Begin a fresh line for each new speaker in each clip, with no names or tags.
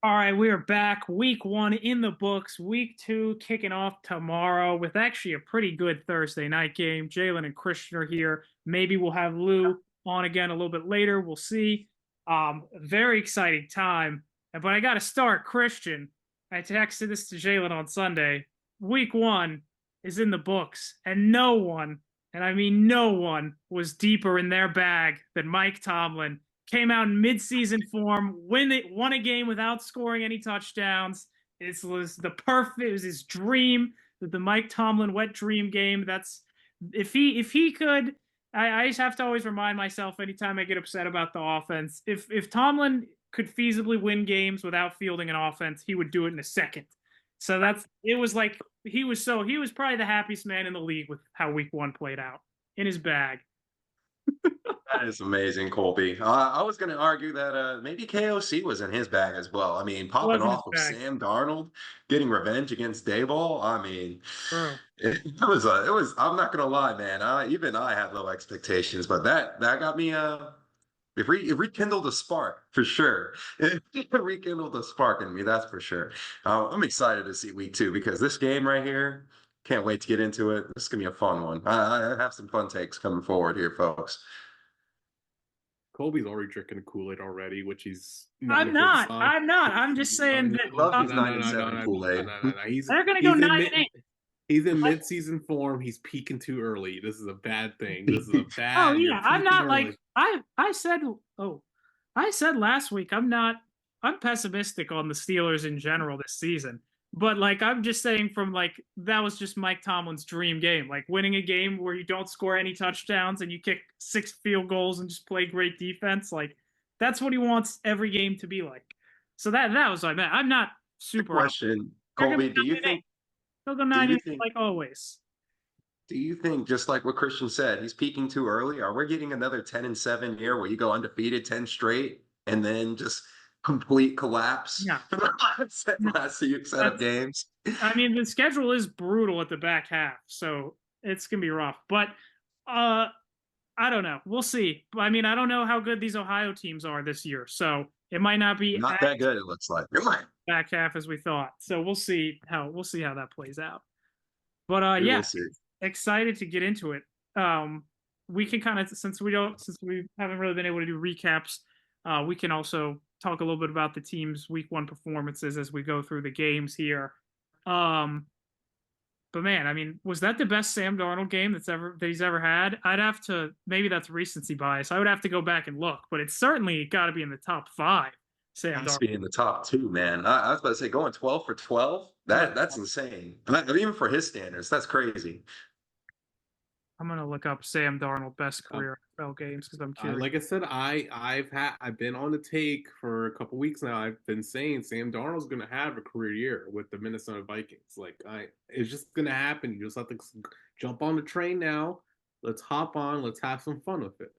All right, we are back. Week one in the books. Week two kicking off tomorrow with actually a pretty good Thursday night game. Jalen and Cristian are here. Maybe we'll have Lou on again a little bit later. We'll see. Very exciting time. But I got to start, Cristian. I texted this to Jalen on Sunday. Week one is in the books, and no one, and I mean no one, was deeper in their bag than Mike Tomlin. Came out in midseason form, won a game without scoring any touchdowns. It was the perfect. It was his dream, the Mike Tomlin wet dream game. That's if he could. I just have to always remind myself anytime I get upset about the offense. If Tomlin could feasibly win games without fielding an offense, he would do it in a second. So that's it. Was like he was probably the happiest man in the league with how week one played out in his bag.
That is amazing, Colby. I was going to argue that maybe KOC was in his bag as well. I mean, popping
Wasn't his
off of
bag,
Sam Darnold, getting revenge against Dayball. I mean,
bro.
it was. I'm not going to lie, man. Even I had low expectations, but that got me. It rekindled a spark for sure. It rekindled a spark in me, that's for sure. I'm excited to see week two because this game right here. Can't wait to get into it. This is gonna be a fun one. I have some fun takes coming forward here, folks.
Colby's already drinking Kool-Aid already, which he's not a
I'm
good
not.
sign.
I'm not. I'm just
No,
saying
no,
that
Love
no,
his
no,
nine
no,
and
no, no,
seven
no,
Kool-Aid.
no, no, no.
they're going to go 9-8.
He's in
Like,
mid-season form. He's peaking too early. This is a bad thing. This is a
oh
bad. You're
yeah, I'm
peaking
not like
early.
I said last week. I'm pessimistic on the Steelers in general this season. But like I'm just saying from like that was just Mike Tomlin's dream game. Like winning a game where you don't score any touchdowns and you kick 6 field goals and just play great defense. Like that's what he wants every game to be like. So that was what I meant. I'm not
The
super optimistic.
question,
They're gonna
Colby,
be 9-8. They'll go
do
nine
you
eight
think
like always.
do you think just like what Christian said, he's peaking too early? Are we getting another 10 and 7 year where you go undefeated 10 straight and then just complete collapse
No,
for the
no.
last set of
That's
games?
I mean, the schedule is brutal at the back half, so it's gonna be rough. But uh, I don't know. We'll see. I mean, I don't know how good these Ohio teams are this year, so it might not be
Not
as
that good, it looks like.
back half as we thought. So we'll see how that plays out. But
We
yeah,
will see.
excited to get into it. Um, we can kind of since we haven't really been able to do recaps, we can also talk a little bit about the team's week one performances as we go through the games here. Um, But man, I mean, was that the best Sam Darnold game that he's ever had? I'd have to maybe that's recency bias. I would have to go back and look, but it's certainly got to be in the top five. Sam
Has to
Darnold.
be in the top two, man. I was about to say going 12 for 12.
I'm gonna,
That's insane. Even for his standards, that's crazy.
I'm gonna look up Sam Darnold best career NFL games because I'm curious.
Like I said, I've been on the take for a couple weeks now. I've been saying Sam Darnold's going to have a career year with the Minnesota Vikings. It's just going to happen. You just have to jump on the train now. Let's hop on. Let's have some fun with it.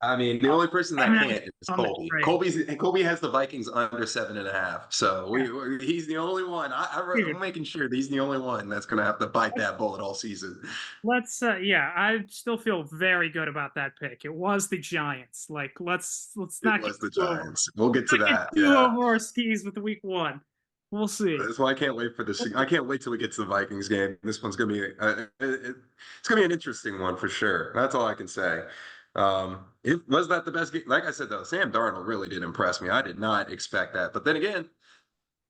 I mean, the only person
I'm
that
not
can't is
on the
Colby.
trade.
Colby has the Vikings under 7.5. So he's the only one.
Dude,
I'm making sure that he's the only one that's going to have to bite that bullet all season.
yeah, I still feel very good about that pick. It was the Giants. Like, let's
It
not get
was the
too over,
Giants. We'll get to
not get
that.
too
Yeah.
over our skis with the week one. We'll see.
That's why I can't wait for this. I can't wait till we get to the Vikings game. This one's gonna be it's gonna be an interesting one for sure. That's all I can say. It was that the best game. Like I said though, Sam Darnold really did impress me. I did not expect that. But then again,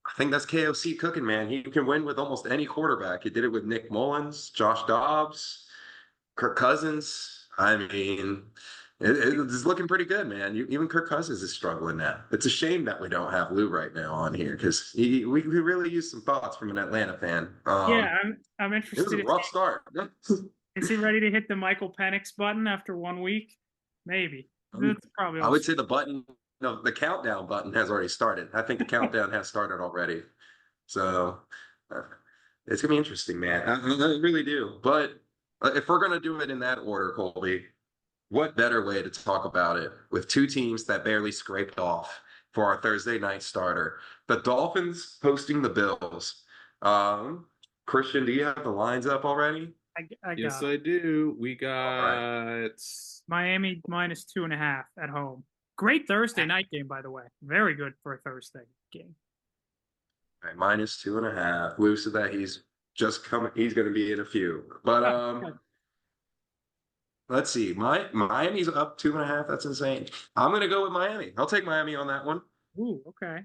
I think that's KOC cooking, man. He can win with almost any quarterback. He did it with Nick Mullins, Josh Dobbs, Kirk Cousins. I mean, it's looking pretty good, man. Even Kirk Cousins is struggling now. It's a shame that we don't have Lou right now on here because we really used some thoughts from an Atlanta fan.
Yeah, I'm
It was a
interested.
rough start.
Is he ready to hit the Michael Penix button after 1 week? Maybe. That's probably
I would
also.
say the button, no, the countdown button has already started. I think the countdown has started already. So uh, it's gonna be interesting, man. I really do. But if we're gonna do it in that order, Colby, what better way to talk about it with two teams that barely scraped off for our Thursday night starter? The Dolphins hosting the Bills. Christian, do you have the lines up already?
I
Yes,
got
I do. We
All right.
got
Miami -2.5 at home. Great Thursday night game, by the way. Very good for a Thursday game.
All right, minus 2.5. Lou said that he's just coming. He's going to be in a few. But let's see. Miami's up 2.5. That's insane. I'm going to go with Miami. I'll take Miami on that one.
Ooh, okay.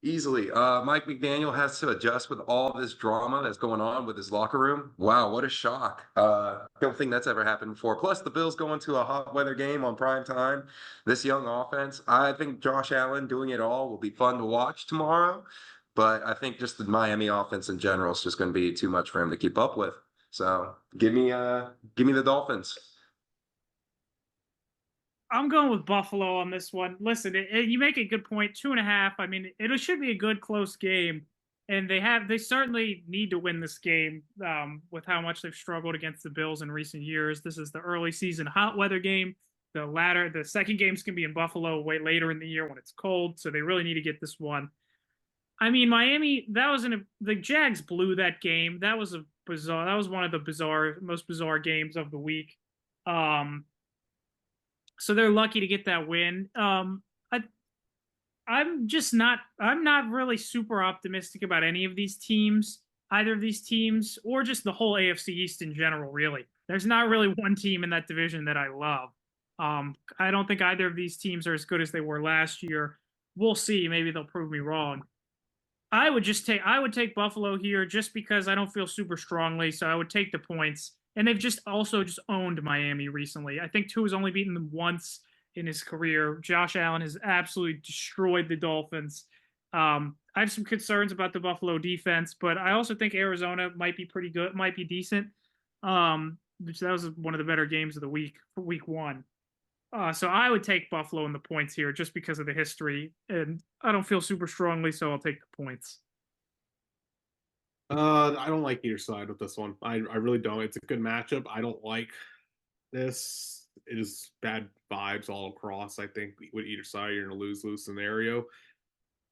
Easily. Mike McDaniel has to adjust with all this drama that's going on with his locker room. Wow, what a shock. I don't think that's ever happened before. Plus, the Bills going to a hot weather game on prime time. This young offense. I think Josh Allen doing it all will be fun to watch tomorrow. But I think just the Miami offense in general is just going to be too much for him to keep up with. So give me the Dolphins.
I'm going with Buffalo on this one. Listen, you make a good point. 2.5. I mean, it should be a good close game, and they certainly need to win this game with how much they've struggled against the Bills in recent years. This is the early season hot weather game. The second game's can be in Buffalo way later in the year when it's cold, so they really need to get this one. I mean, Miami. The Jags blew that game. That was one of the most bizarre games of the week. So they're lucky to get that win. I'm not really super optimistic about any of these teams, either of these teams, or just the whole AFC East in general, really. There's not really one team in that division that I love. I don't think either of these teams are as good as they were last year. We'll see. Maybe they'll prove me wrong. I would take Buffalo here just because I don't feel super strongly, so I would take the points. And they've just owned Miami recently. I think Tua has only beaten them once in his career. Josh Allen has absolutely destroyed the Dolphins. I have some concerns about the Buffalo defense, but I also think Arizona might be pretty good, might be decent. Which that was one of the better games of the week for week one. So I would take Buffalo in the points here just because of the history, and I don't feel super strongly, so I'll take the points.
I don't like either side with this one. I really don't. It's a good matchup. I don't like this. It is bad vibes all across. I think with either side, you're in a lose-lose scenario.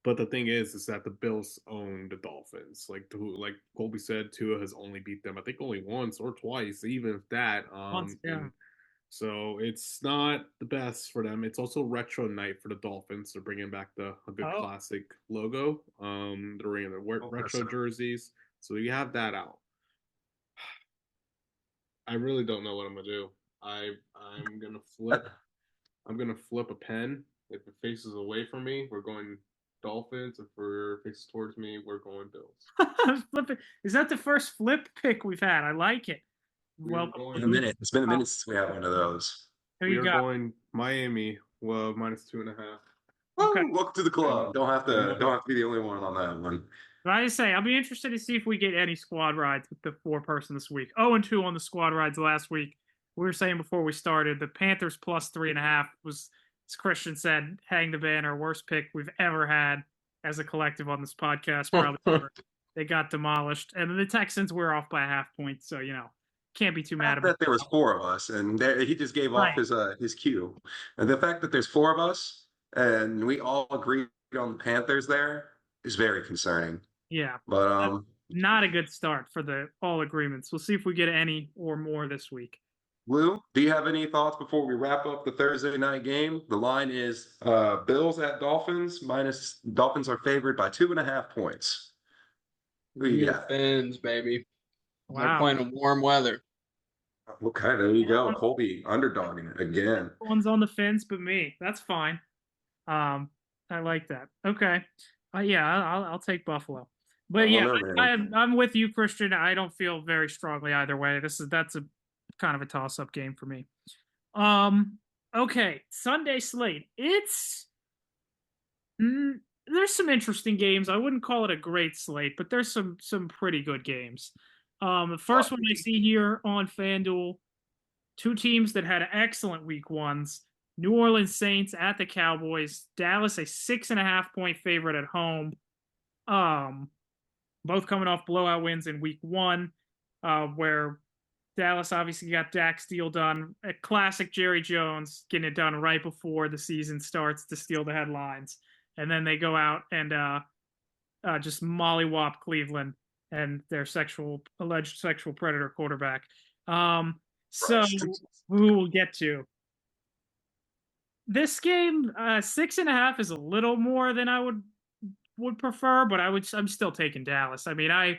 But the thing is that the Bills own the Dolphins. Like Colby said, Tua has only beat them, I think, only once or twice, even if that.
Once, yeah.
So it's not the best for them. It's also retro night for the Dolphins. They're bringing back a good classic logo. They're bringing the retro jerseys. So you have that out. I really don't know what I'm gonna do. I'm gonna flip. I'm gonna flip a pen. If it faces away from me, we're going Dolphins. If it faces towards me, we're going Bills.
Flip it. Is that the first flip pick we've had? I like it.
Well, it's been a minute since we had one of those.
We are going Miami. Well, minus 2.5.
Okay. Welcome to the club. Don't have to be the only one on that one.
But I say, I'll be interested to see if we get any squad rides with the 4-person this week. 0-2 on the squad rides last week. We were saying before we started, the Panthers plus 3.5 was, as Christian said, hang the banner, worst pick we've ever had as a collective on this podcast. Probably ever. They got demolished. And then the Texans were off by a half point, so, can't be too mad about
that. There was 4 of us, and he just gave off his cue. And the fact that there's 4 of us, and we all agreed on the Panthers there is very concerning.
Yeah,
but
not a good start for the all agreements. We'll see if we get any or more this week.
Lou, do you have any thoughts before we wrap up the Thursday night game? The line is Bills at Dolphins. Dolphins are favored by 2.5 points. Who you got?
Fins, baby.
Wow.
They're playing in warm weather.
Okay, there you go. Colby underdogging it again.
One's on the fence, but me. That's fine. I like that. Okay. I'll take Buffalo. But I'm with you, Christian. I don't feel very strongly either way. That's a kind of a toss-up game for me. Okay, Sunday slate. There's some interesting games. I wouldn't call it a great slate, but there's some pretty good games. The first one I see here on FanDuel, 2 teams that had excellent week ones. New Orleans Saints at the Cowboys. Dallas a 6.5 point favorite at home. Both coming off blowout wins in week 1, where Dallas obviously got Dak's deal done. A classic Jerry Jones getting it done right before the season starts to steal the headlines. And then they go out and just mollywop Cleveland and their alleged sexual predator quarterback. So who we'll get to. This game, 6.5 is a little more than I would prefer, but I'm still taking Dallas. I mean,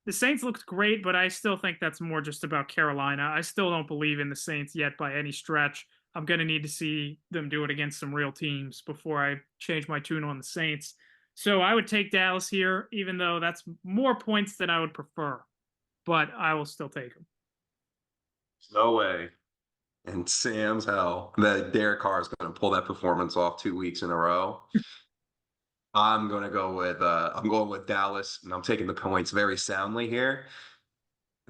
the Saints looked great, but I still think that's more just about Carolina. I still don't believe in the Saints yet by any stretch. I'm going to need to see them do it against some real teams before I change my tune on the Saints. So I would take Dallas here, even though that's more points than I would prefer. But I will still take them.
No way. And Sam's hell that Derek Carr is going to pull that performance off 2 weeks in a row. I'm going with Dallas, and I'm taking the points very soundly here.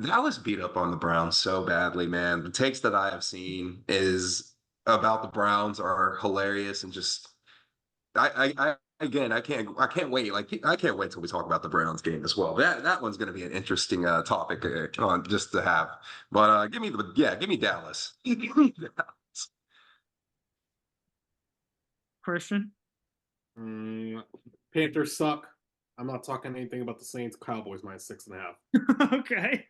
Dallas beat up on the Browns so badly, man. The takes that I have seen is about the Browns are hilarious and just again I can't wait. Like I can't wait till we talk about the Browns game as well. That one's going to be an interesting topic on just to have. But give me Dallas. Give me Dallas.
Christian?
Panthers suck. I'm not talking anything about the Saints. Cowboys minus 6.5.
Okay.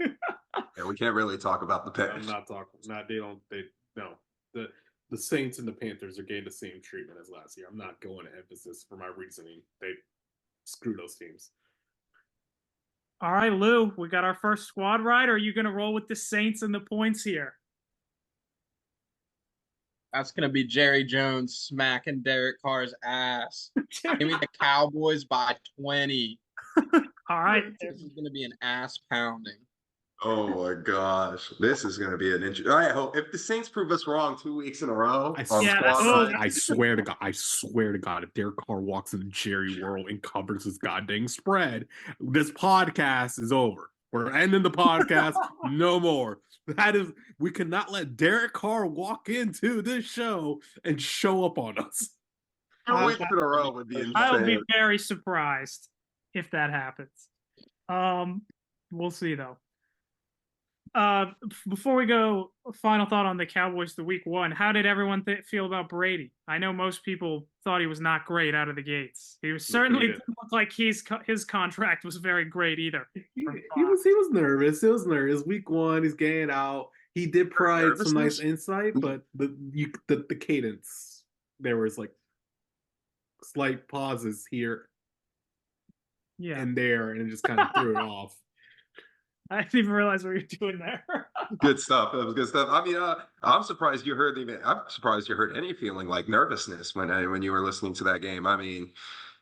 Yeah, we can't really talk about the
I'm
Panthers.
not talking. Not they don't. They no. The Saints and the Panthers are getting the same treatment as last year. I'm not going to emphasis for my reasoning. They screw those teams.
All right, Lou, we got our first squad ride. Or are you going to roll with the Saints and the points here?
That's gonna be Jerry Jones smacking Derek Carr's ass. Give me the Cowboys by 20.
All right.
This is gonna be an ass pounding.
Oh my gosh, this is going to be an interesting. I hope if the Saints prove us wrong 2 weeks in a row
I
on
Yeah,
squad
that's-
ride,
I swear to God, if Derek Carr walks into Jerry World and covers his goddamn spread, this podcast is over. We're ending the podcast. No more. We cannot let Derek Carr walk into this show and show up on us.
2 weeks in a row would be
I would be
insane.
very surprised if that happens. We'll see though. Before we go, final thought on the Cowboys, the week one. How did everyone feel about Brady? I know most people thought he was not great out of the gates. He was certainly didn't look like his contract was very great either.
He was nervous. It was nervous. Week one, he's getting out. He did provide some nice insight, but the cadence, there was like slight pauses here and there, and it just kind of threw it off.
I didn't even realize what you were doing there.
Good stuff. That was good stuff. I mean, I'm surprised you heard any feeling like nervousness when you were listening to that game. I mean,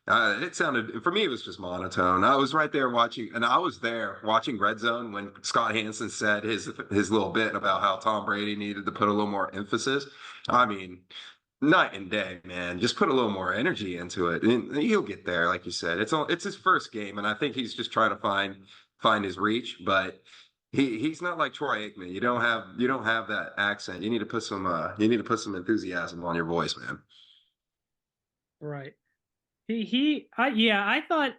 it sounded, for me, it was just monotone. I was right there watching, and I was there watching Red Zone when Scott Hansen said his little bit about how Tom Brady needed to put a little more emphasis. I mean, night and day, man. Just put a little more energy into it, and he'll get there. Like you said, it's his first game, and I think he's just trying to find his reach. But he's not like Troy Aikman. You don't have that accent. You need to put some enthusiasm on your voice, man.
Right. I thought,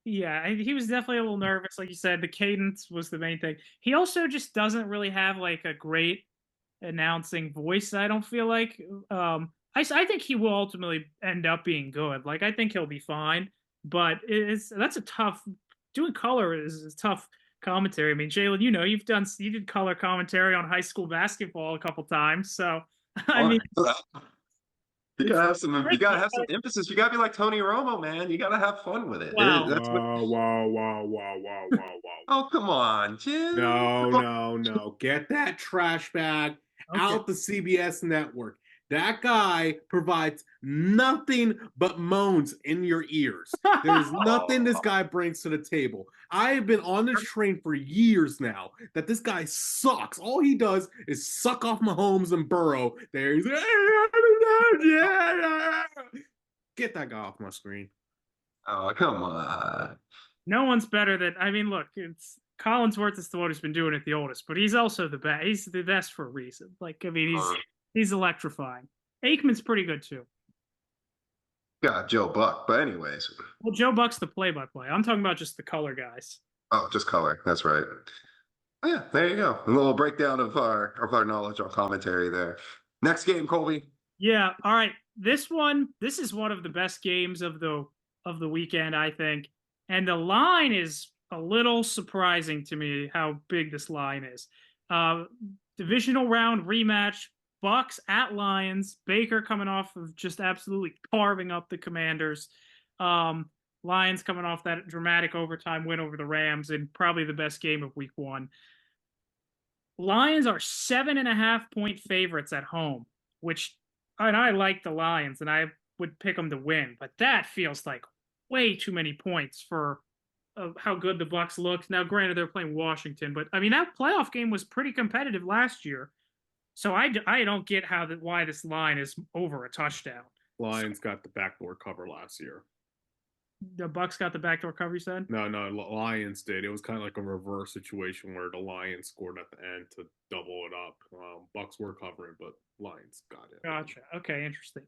he was definitely a little nervous. Like you said, the cadence was the main thing. He also just doesn't really have like a great announcing voice. I don't feel like, I think he will ultimately end up being good. Like, I think he'll be fine, but doing color is a tough commentary. I mean, Jalen, you did color commentary on high school basketball a couple times. So, I mean,
you gotta have some emphasis. You gotta be like Tony Romo, man. You gotta have fun with it.
Wow.
Wow.
Oh, come on, Jim.
No. Get that trash bag out the CBS network. That guy provides nothing but moans in your ears. There's nothing this guy brings to the table. I have been on this train for years now that this guy sucks. All he does is suck off Mahomes and Burrow. There's get that guy off my screen.
Oh, come on.
No one's better than, I mean, look, it's Collinsworth is the one who's been doing it the oldest, but he's also the best. He's the best for a reason. Like, I mean, he's electrifying. Aikman's pretty good too.
Got Joe Buck, but anyways.
Well, Joe Buck's the play-by-play. I'm talking about just the color guys.
Oh, just color. That's right. Oh, yeah, there you go. A little breakdown of our knowledge on commentary there. Next game, Colby.
Yeah. All right. This is one of the best games of the weekend, I think. And the line is a little surprising to me how big this line is. Divisional round rematch Bucks at Lions. Baker coming off of just absolutely carving up the Commanders. Lions coming off that dramatic overtime win over the Rams and probably the best game of week 1. Lions are 7.5-point favorites at home, and I like the Lions and I would pick them to win, but that feels like way too many points for how good the Bucks looked. Now, granted, they're playing Washington, but I mean that playoff game was pretty competitive last year, so I don't get why this line is over a touchdown.
Lions got the backdoor cover last year.
The Bucks got the backdoor cover, you said?
No, Lions did. It was kind of like a reverse situation where the Lions scored at the end to double it up. Bucks were covering, but Lions got it.
Gotcha. Okay, interesting.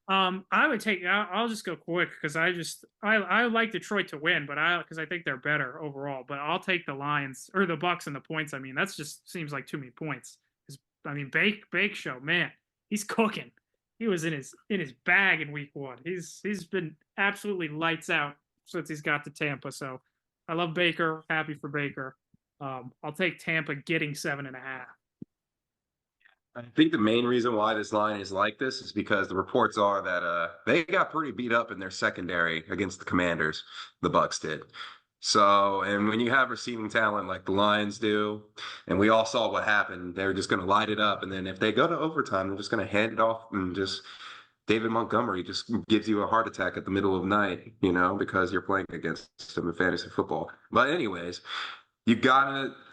I would take. I'll just go quick because I like Detroit to win, but because I think they're better overall. But I'll take the Lions or the Bucks and the points. I mean, that's just seems like too many points. I mean, Bake Show, man, he's cooking. He was in his bag in week 1. He's been absolutely lights out since he's got to Tampa. So I love Baker. Happy for Baker. I'll take Tampa getting 7.5.
I think the main reason why this line is like this is because the reports are that they got pretty beat up in their secondary against the Commanders. The Bucks did. So, and when you have receiving talent like the Lions do, and we all saw what happened, they're just going to light it up. And then if they go to overtime, they're just going to hand it off and just David Montgomery just gives you a heart attack at the middle of the night, because you're playing against him in fantasy football. But anyways, if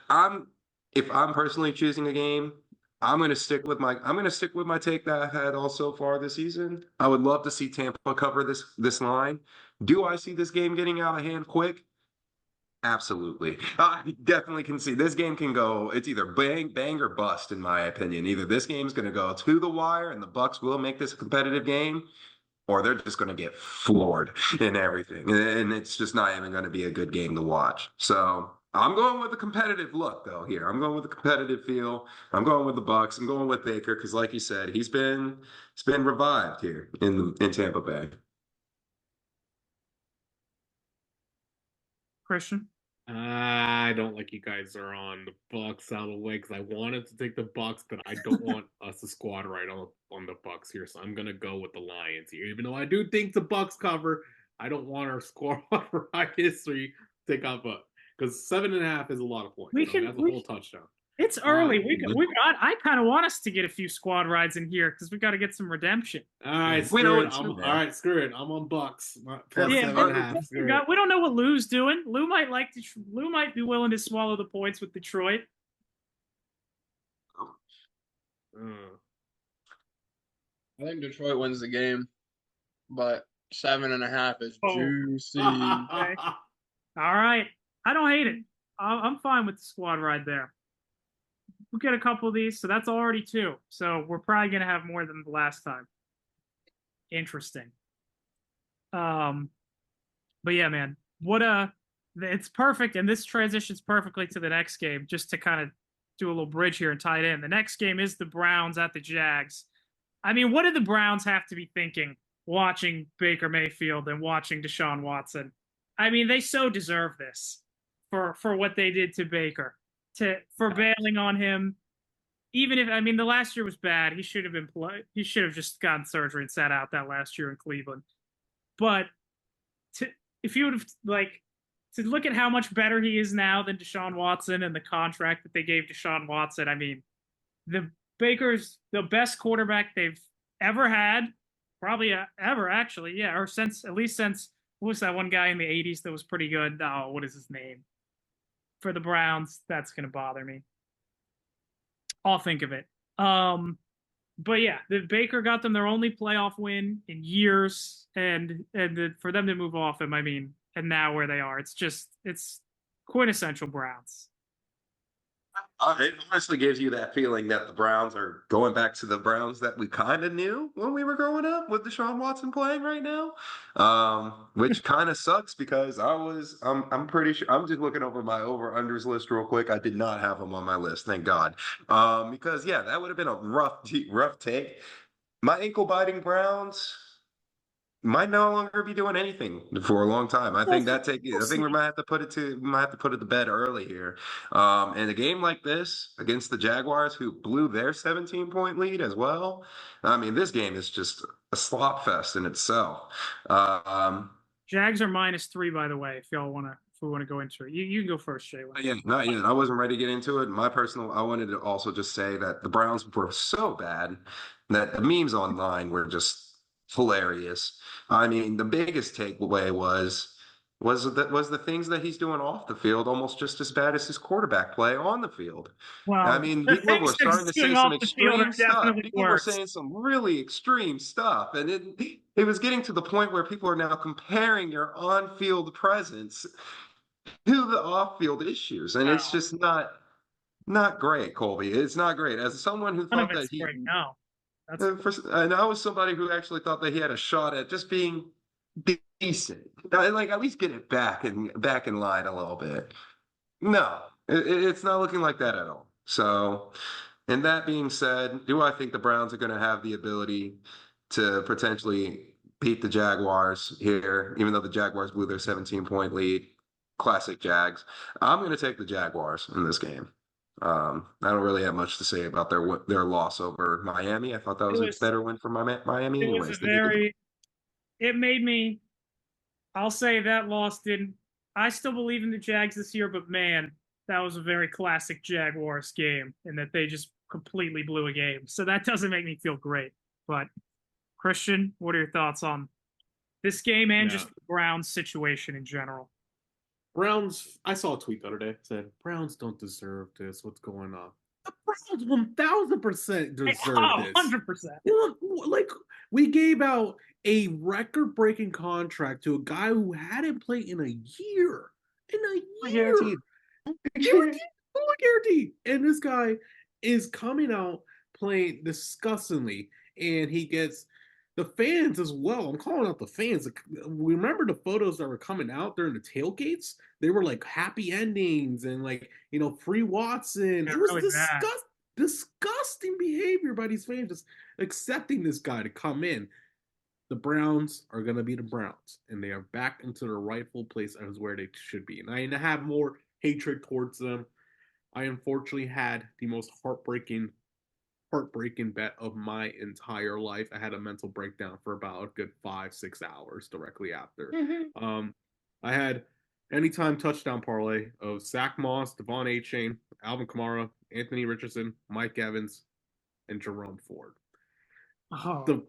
I'm personally choosing a game, I'm going to stick with my take that I had all so far this season. I would love to see Tampa cover this line. Do I see this game getting out of hand quick? Absolutely. I definitely can see this game can go. It's either bang or bust, in my opinion. Either this game's going to go to the wire and the Bucks will make this a competitive game, or they're just going to get floored in everything. And it's just not even going to be a good game to watch. So I'm going with a competitive look, though, here. I'm going with a competitive feel. I'm going with the Bucks. I'm going with Baker because, like you said, he's been revived here in Tampa Bay.
Cristian?
I don't like you guys are on the Bucks out of the way because I wanted to take the Bucks, but I don't want us to squad right on the Bucks here. So I'm gonna go with the Lions here, even though I do think the Bucks cover. I don't want our squad right history take off because 7.5 is a lot of points. That's a whole touchdown.
It's early. I kind of want us to get a few squad rides in here because we got to get some redemption.
All right, screw it. I'm on Bucks. Plus 7.5.
We don't know what Lou's doing. Lou might be willing to swallow the points with Detroit.
I think Detroit wins the game, but 7.5 is juicy.
Okay. All right. I don't hate it. I'm fine with the squad ride there. We'll get a couple of these, so that's already 2. So we're probably going to have more than the last time. Interesting. But yeah, man, it's perfect, and this transitions perfectly to the next game, just to kind of do a little bridge here and tie it in. The next game is the Browns at the Jags. I mean, what do the Browns have to be thinking watching Baker Mayfield and watching Deshaun Watson? I mean, they so deserve this for what they did to Baker. For bailing on him, even if the last year was bad, he should have just gotten surgery and sat out that last year in Cleveland. But if you would have to look at how much better he is now than Deshaun Watson and the contract that they gave Deshaun Watson, I mean, the Baker's the best quarterback they've ever had, probably ever actually, yeah, or since what was that one guy in the 80s that was pretty good? Oh, what is his name? For the Browns, that's going to bother me. I'll think of it. But yeah, the Baker got them their only playoff win in years, and for them to move off him, I mean, and now where they are, it's quintessential Browns.
It honestly gives you that feeling that the Browns are going back to the Browns that we kind of knew when we were growing up with Deshaun Watson playing right now, which kind of sucks because I'm pretty sure I'm just looking over my over-unders list real quick. I did not have them on my list, thank God, because yeah, that would have been a rough take. My ankle-biting Browns, might no longer be doing anything for a long time. I think I think we
see.
might have to put it to bed early here. And a game like this against the Jaguars, who blew their 17-point lead as well. I mean, this game is just a slop fest in itself. Um,
Jags are -3, by the way. If we want to go into it, you can go first, Jalen.
Yeah, not yet. I wasn't ready to get into it. I wanted to also just say that the Browns were so bad that the memes online were just hilarious. I mean, the biggest takeaway was the things that he's doing off the field almost just as bad as his quarterback play on the field. I
Well,
mean,
the
people
things
were
that
starting
he's
to
doing
say some
off the field are
extreme stuff.
definitely
People were
worse.
saying some really extreme stuff, and it was getting to the point where people are now comparing your on-field presence to the off-field issues, and it's
Wow.
just not great, Colby. It's not great. As someone who
None of
thought that
it's great. No, that's
and I was somebody who actually thought that he had a shot at just being decent, like at least get it back in line a little bit. No, it's not looking like that at all. So, and that being said, do I think the Browns are going to have the ability to potentially beat the Jaguars here, even though the Jaguars blew their 17-point lead? Classic Jags. I'm going to take the Jaguars in this game. I don't really have much to say about their loss over Miami. I thought that
it
was a
was.
better win for Miami.
It was a
Anyways,
very. It made me. I'll say that loss didn't. I still believe in the Jags this year, but man, that was a very classic Jaguars game, in that they just completely blew a game. So that doesn't make me feel great. But Christian, what are your thoughts on this game and just the Browns situation in general?
Browns, I saw a tweet the other day said, Browns don't deserve this. What's going on? The Browns 1000% deserve this.
100%.
Like, we gave out a record breaking contract to a guy who hadn't played in a year. In a year. Guaranteed. And this guy is coming out playing disgustingly. And he gets the fans as well. I'm calling out the fans. Remember the photos that were coming out during the tailgates? They were like happy endings and like, free Watson. It was
really
disgusting behavior by these fans, just accepting this guy to come in. The Browns are going to be the Browns, and they are back into their rightful place as where they should be. And I have more hatred towards them. I unfortunately had the most heartbreaking bet of my entire life. I had a mental breakdown for about a good 5-6 hours directly after. I had anytime touchdown parlay of Zach Moss, Devon Achane, Alvin Kamara, Anthony Richardson, Mike Evans, and Jerome Ford. The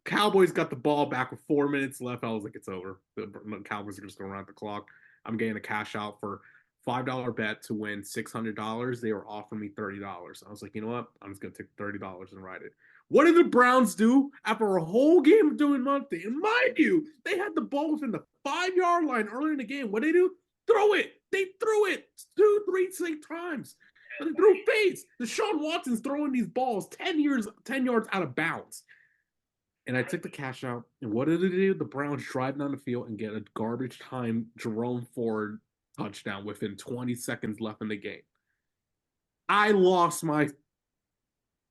Cowboys got the ball back with 4 minutes left. I was like, it's over. The Cowboys are just going to run out the clock. I'm getting a cash out for $5 bet to win $600. They were offering me $30. I was like, you know what? I'm just going to take $30 and ride it. What did the Browns do after a whole game of doing nothing? And mind you, they had the ball within the 5-yard line earlier in the game. What did they do? Throw it. They threw it 2-3 times. And they threw fades. Deshaun Watson's throwing these balls 10 yards out of bounds. And I took the cash out. And what did they do? The Browns drive down the field and get a garbage time Jerome Ford touchdown within 20 seconds left in the game. I lost my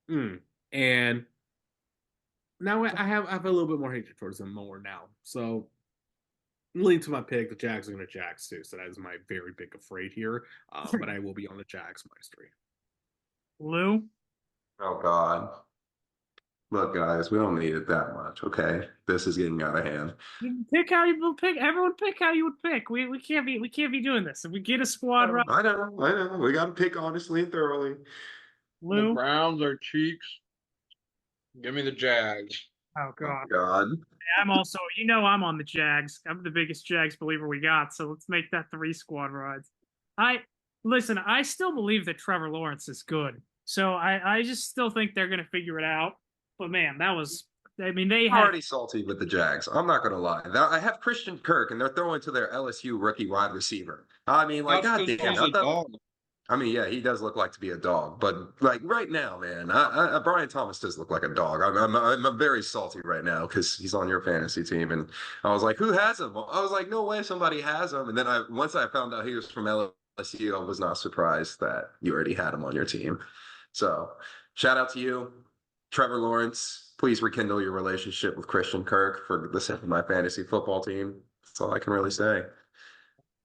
and now I have a little bit more hatred towards them more now. So leaning to my pick, the Jags are going to Jags too. So that is my very big afraid here. But I will be on the Jags -3.
Lou?
Oh God. Look, guys, we don't need it that much, okay? This is getting out of hand.
Pick how you would pick. Everyone pick how you would pick. We can't be doing this. If we get a squad right,
I know. We got to pick honestly and thoroughly.
Lou.
The Browns are cheeks. Give me the Jags.
Oh God.
Oh, God.
I'm also, I'm on the Jags. I'm the biggest Jags believer we got. So let's make that 3 squad rides. Listen. I still believe that Trevor Lawrence is good. So I just still think they're going to figure it out. But man, they had
Already salty with the Jags. I'm not gonna lie. I have Christian Kirk, and they're throwing to their LSU rookie wide receiver. I mean, like,
That's 'cause
goddamn.
he's a dog.
I mean, yeah, he does look like to be a dog, but like right now, man, Brian Thomas does look like a dog. I'm very salty right now because he's on your fantasy team, and I was like, who has him? I was like, no way, somebody has him. And then once I found out he was from LSU, I was not surprised that you already had him on your team. So, shout out to you, Trevor Lawrence. please rekindle your relationship with Christian Kirk for the sake of my fantasy football team. That's all I can really say.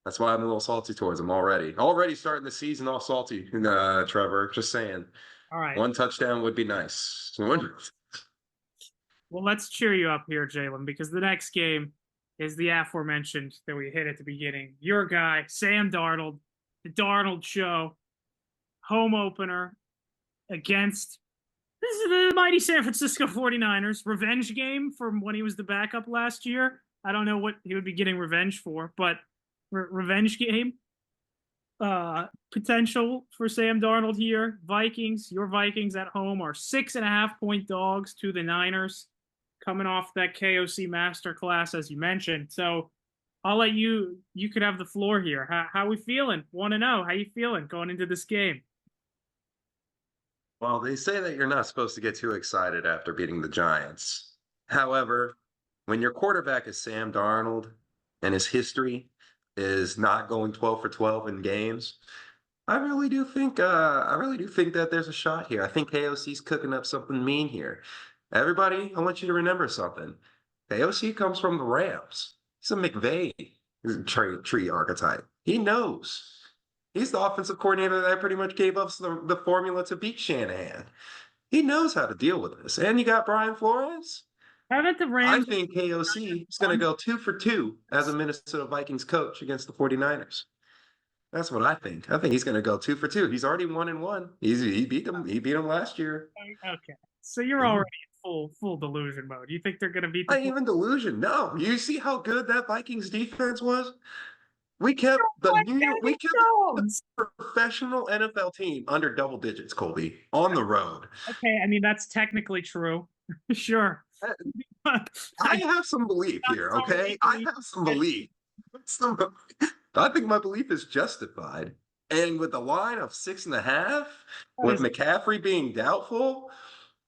That's why I'm a little salty towards him already. Already starting the season all salty, Trevor. Just saying.
All right.
One touchdown would be nice.
Well, let's cheer you up here, Jalen, because the next game is the aforementioned that we hit at the beginning. Your guy, Sam Darnold, the Darnold Show, home opener against this is the mighty San Francisco 49ers. Revenge game from when he was the backup last year. I don't know what he would be getting revenge for, but revenge game. Potential for Sam Darnold here. Vikings, your Vikings at home are 6.5-point dogs to the Niners, coming off that KOC masterclass, as you mentioned. So I'll let you could have the floor here. How we feeling? Want to know how you feeling going into this game?
Well, they say that you're not supposed to get too excited after beating the Giants. However, when your quarterback is Sam Darnold and his history is not going 12 for 12 in games, I really do think that there's a shot here. I think KOC's cooking up something mean here. Everybody, I want you to remember something. KOC comes from the Rams. He's a McVay tree archetype. He knows. He's the offensive coordinator that pretty much gave us the formula to beat Shanahan. He knows how to deal with this. And you got Brian Flores.
How about the
I
Rams?
think KOC is going to go 2 for 2 as a Minnesota Vikings coach against the 49ers. That's what I think. I think he's going to go 2 for 2. He's already 1-1. He beat them. He beat them last year.
Okay, so you're already in full delusion mode. You think they're going to beat the?
Not even delusion. No, you see how good that Vikings defense was. We kept the professional NFL team under double digits, Colby, on the road.
Okay, I mean that's technically true. Sure.
I have some belief here, okay? I have some belief. I think my belief is justified. And with a line of 6.5, with McCaffrey being doubtful,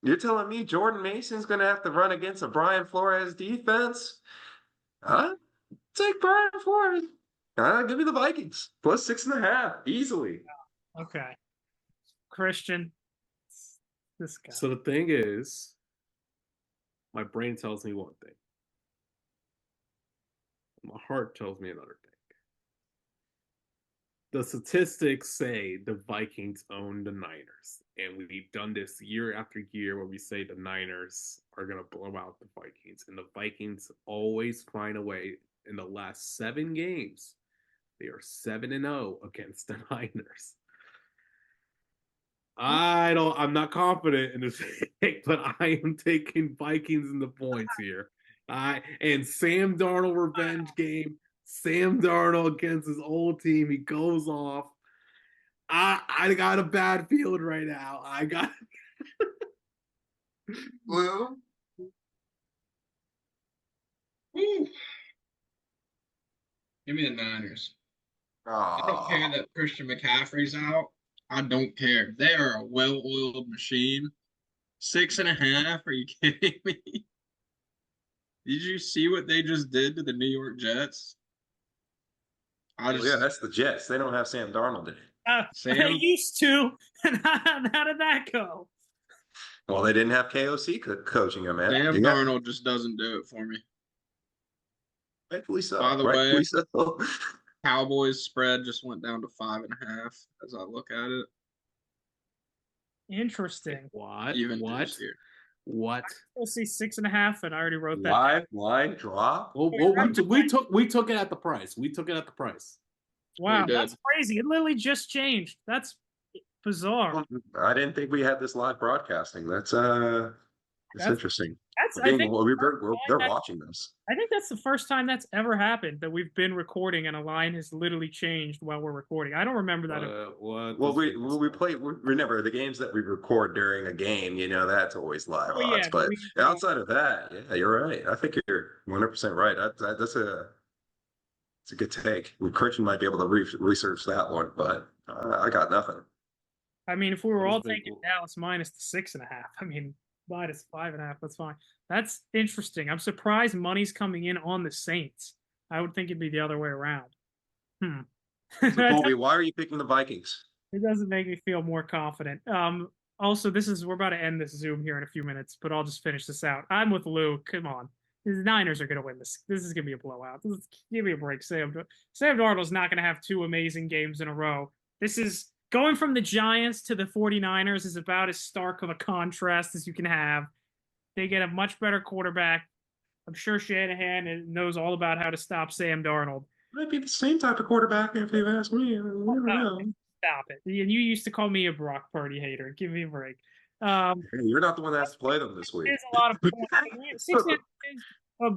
you're telling me Jordan Mason's going to have to run against a Brian Flores defense? Take Brian Flores. Give me the Vikings. Plus 6.5, easily.
Okay. Christian, this guy.
So the thing is, my brain tells me one thing. My heart tells me another thing. The statistics say the Vikings own the Niners. And we've done this year after year where we say the Niners are going to blow out the Vikings. And the Vikings always find a way. In the last 7 games, they are 7-0 against the Niners. I'm not confident in this pick, but I am taking Vikings in the points here. And Sam Darnold revenge game. Sam Darnold against his old team. He goes off. I got a bad feeling right now. I got
Blue.
Give me the Niners.
Oh.
I don't care that Christian McCaffrey's out. I don't care. They are a well-oiled machine. 6.5? Are you kidding me? Did you see what they just did to the New York Jets?
Yeah, that's the Jets. They don't have Sam Darnold in it.
They used to. And how did that go?
Well, they didn't have KOC coaching him, man.
Sam Darnold just doesn't do it for me.
Rightfully so.
By the way,
so.
Cowboys spread just went down to 5.5 as I look at it.
Interesting.
What?
Even
what? What?
We'll see 6.5, and I already wrote that.
Live line drop.
Well, we took it at the price. We took it at the price.
Wow, that's crazy. It literally just changed. That's bizarre.
I didn't think we had this live broadcasting. That's interesting. They're watching this.
I
think that's the first time that's ever happened, that we've been recording and a line has literally changed while we're recording. I don't remember that.
Remember the games that we record during a game, that's always live odds. But outside of that, yeah, you're right. I think you're 100% right. That's a good take. Christian might be able to research that one, but I got nothing.
I mean, if we were all taking Dallas minus the 6.5, I mean, minus 5.5, that's fine. That's interesting. I'm surprised money's coming in on the Saints. I would think it'd be the other way around. So
Colby, why are you picking the Vikings?
It doesn't make me feel more confident. Also, we're about to end this Zoom here in a few minutes, but I'll just finish this out. I'm with Lou. Come on. The Niners are going to win this. This is going to be a blowout. Give me a break, Sam. Sam Darnold's not going to have two amazing games in a row. This is going from the Giants to the 49ers is about as stark of a contrast as you can have. They get a much better quarterback. I'm sure Shanahan knows all about how to stop Sam Darnold.
Might be the same type of quarterback if you ask me. You never know.
Stop it. And you used to call me a Brock Purdy hater. Give me a break.
Hey, you're not the one that has to play them this week.
There's a lot of points. 6 is a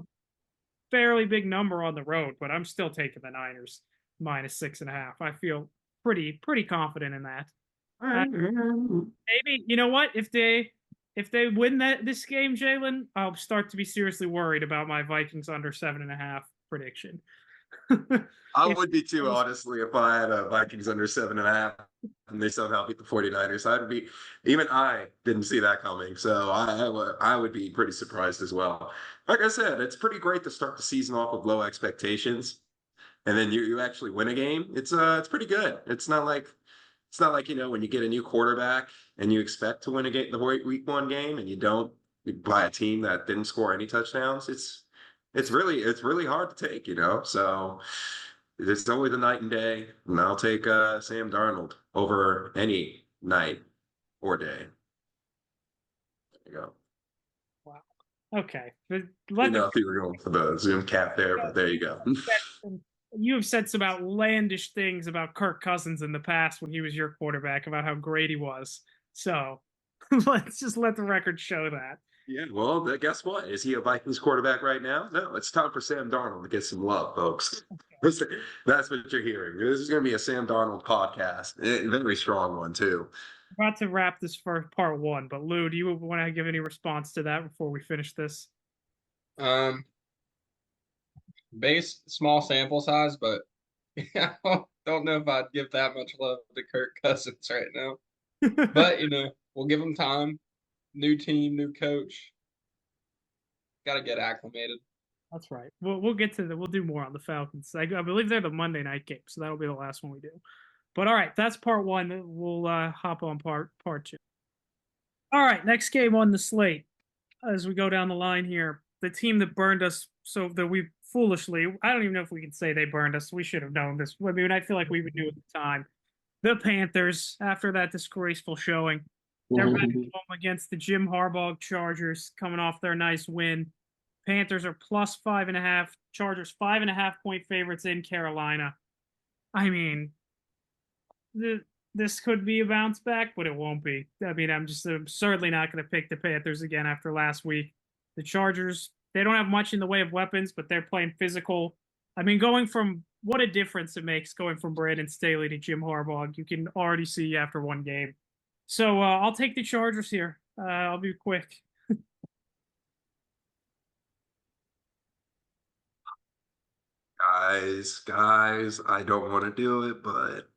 fairly big number on the road, but I'm still taking the Niners minus 6.5. I feel pretty confident in that. Maybe, you know what? If they win this game, Jalen, I'll start to be seriously worried about my Vikings under 7.5 prediction.
I would be too, honestly, if I had a Vikings under 7.5 and they somehow beat the 49ers. I didn't see that coming. So I would be pretty surprised as well. Like I said, it's pretty great to start the season off with low expectations. And then you actually win a game. It's pretty good. It's not like, when you get a new quarterback and you expect to win the week 1 game and you don't by a team that didn't score any touchdowns. It's really hard to take, So it's always a night and day, and I'll take Sam Darnold over any night or day. There you go.
Wow. Okay.
If you were going for the Zoom cap there, but there you go.
You have said some outlandish things about Kirk Cousins in the past when he was your quarterback, about how great he was. So let's just let the record show that.
Yeah, well, guess what? Is he a Vikings quarterback right now? No, it's time for Sam Darnold to get some love, folks. That's what you're hearing. This is going to be a Sam Darnold podcast. A very strong one, too.
About to wrap this for part 1, but Lou, do you want to give any response to that before we finish this?
Base small sample size, but I don't know if I'd give that much love to Kirk Cousins right now. But we'll give him time. New team, new coach. Got to get acclimated.
That's right. We'll get to we'll do more on the Falcons. I believe they're the Monday night game, so that'll be the last one we do. But all right, that's part 1. We'll hop on part 2. All right, next game on the slate. As we go down the line here, the team that burned us, so that we foolishly, I don't even know if we can say they burned us. We should have known this. I mean, I feel like we would knew at the time. The Panthers, after that disgraceful showing, they're back home against the Jim Harbaugh Chargers, coming off their nice win. Panthers are plus 5.5. Chargers 5.5-point favorites in Carolina. I mean, this could be a bounce back, but it won't be. I mean, I'm certainly not going to pick the Panthers again after last week. The Chargers, they don't have much in the way of weapons, but they're playing physical. I mean, what a difference it makes going from Brandon Staley to Jim Harbaugh. You can already see after one game. So I'll take the Chargers here. I'll be quick.
Guys, I don't want to do it, but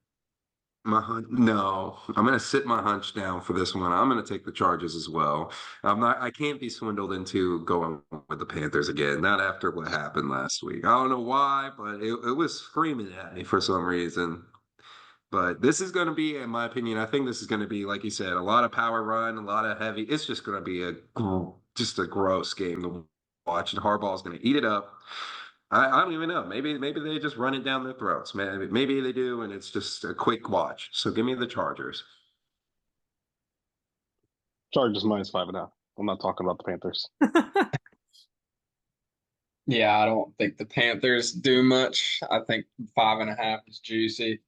no, I'm going to sit my hunch down for this one. I'm going to take the Chargers as well. I can't be swindled into going with the Panthers again. Not after what happened last week. I don't know why, but it was screaming at me for some reason. But this is going to be, in my opinion, I think this is going to be, like you said, a lot of power run, a lot of heavy. It's just going to be just a gross game to watch, and Harbaugh's going to eat it up. I don't even know. Maybe they just run it down their throats. Maybe they do, and it's just a quick watch. So give me the Chargers.
Chargers minus 5.5. I'm not talking about the Panthers.
Yeah, I don't think the Panthers do much. I think 5.5 is juicy.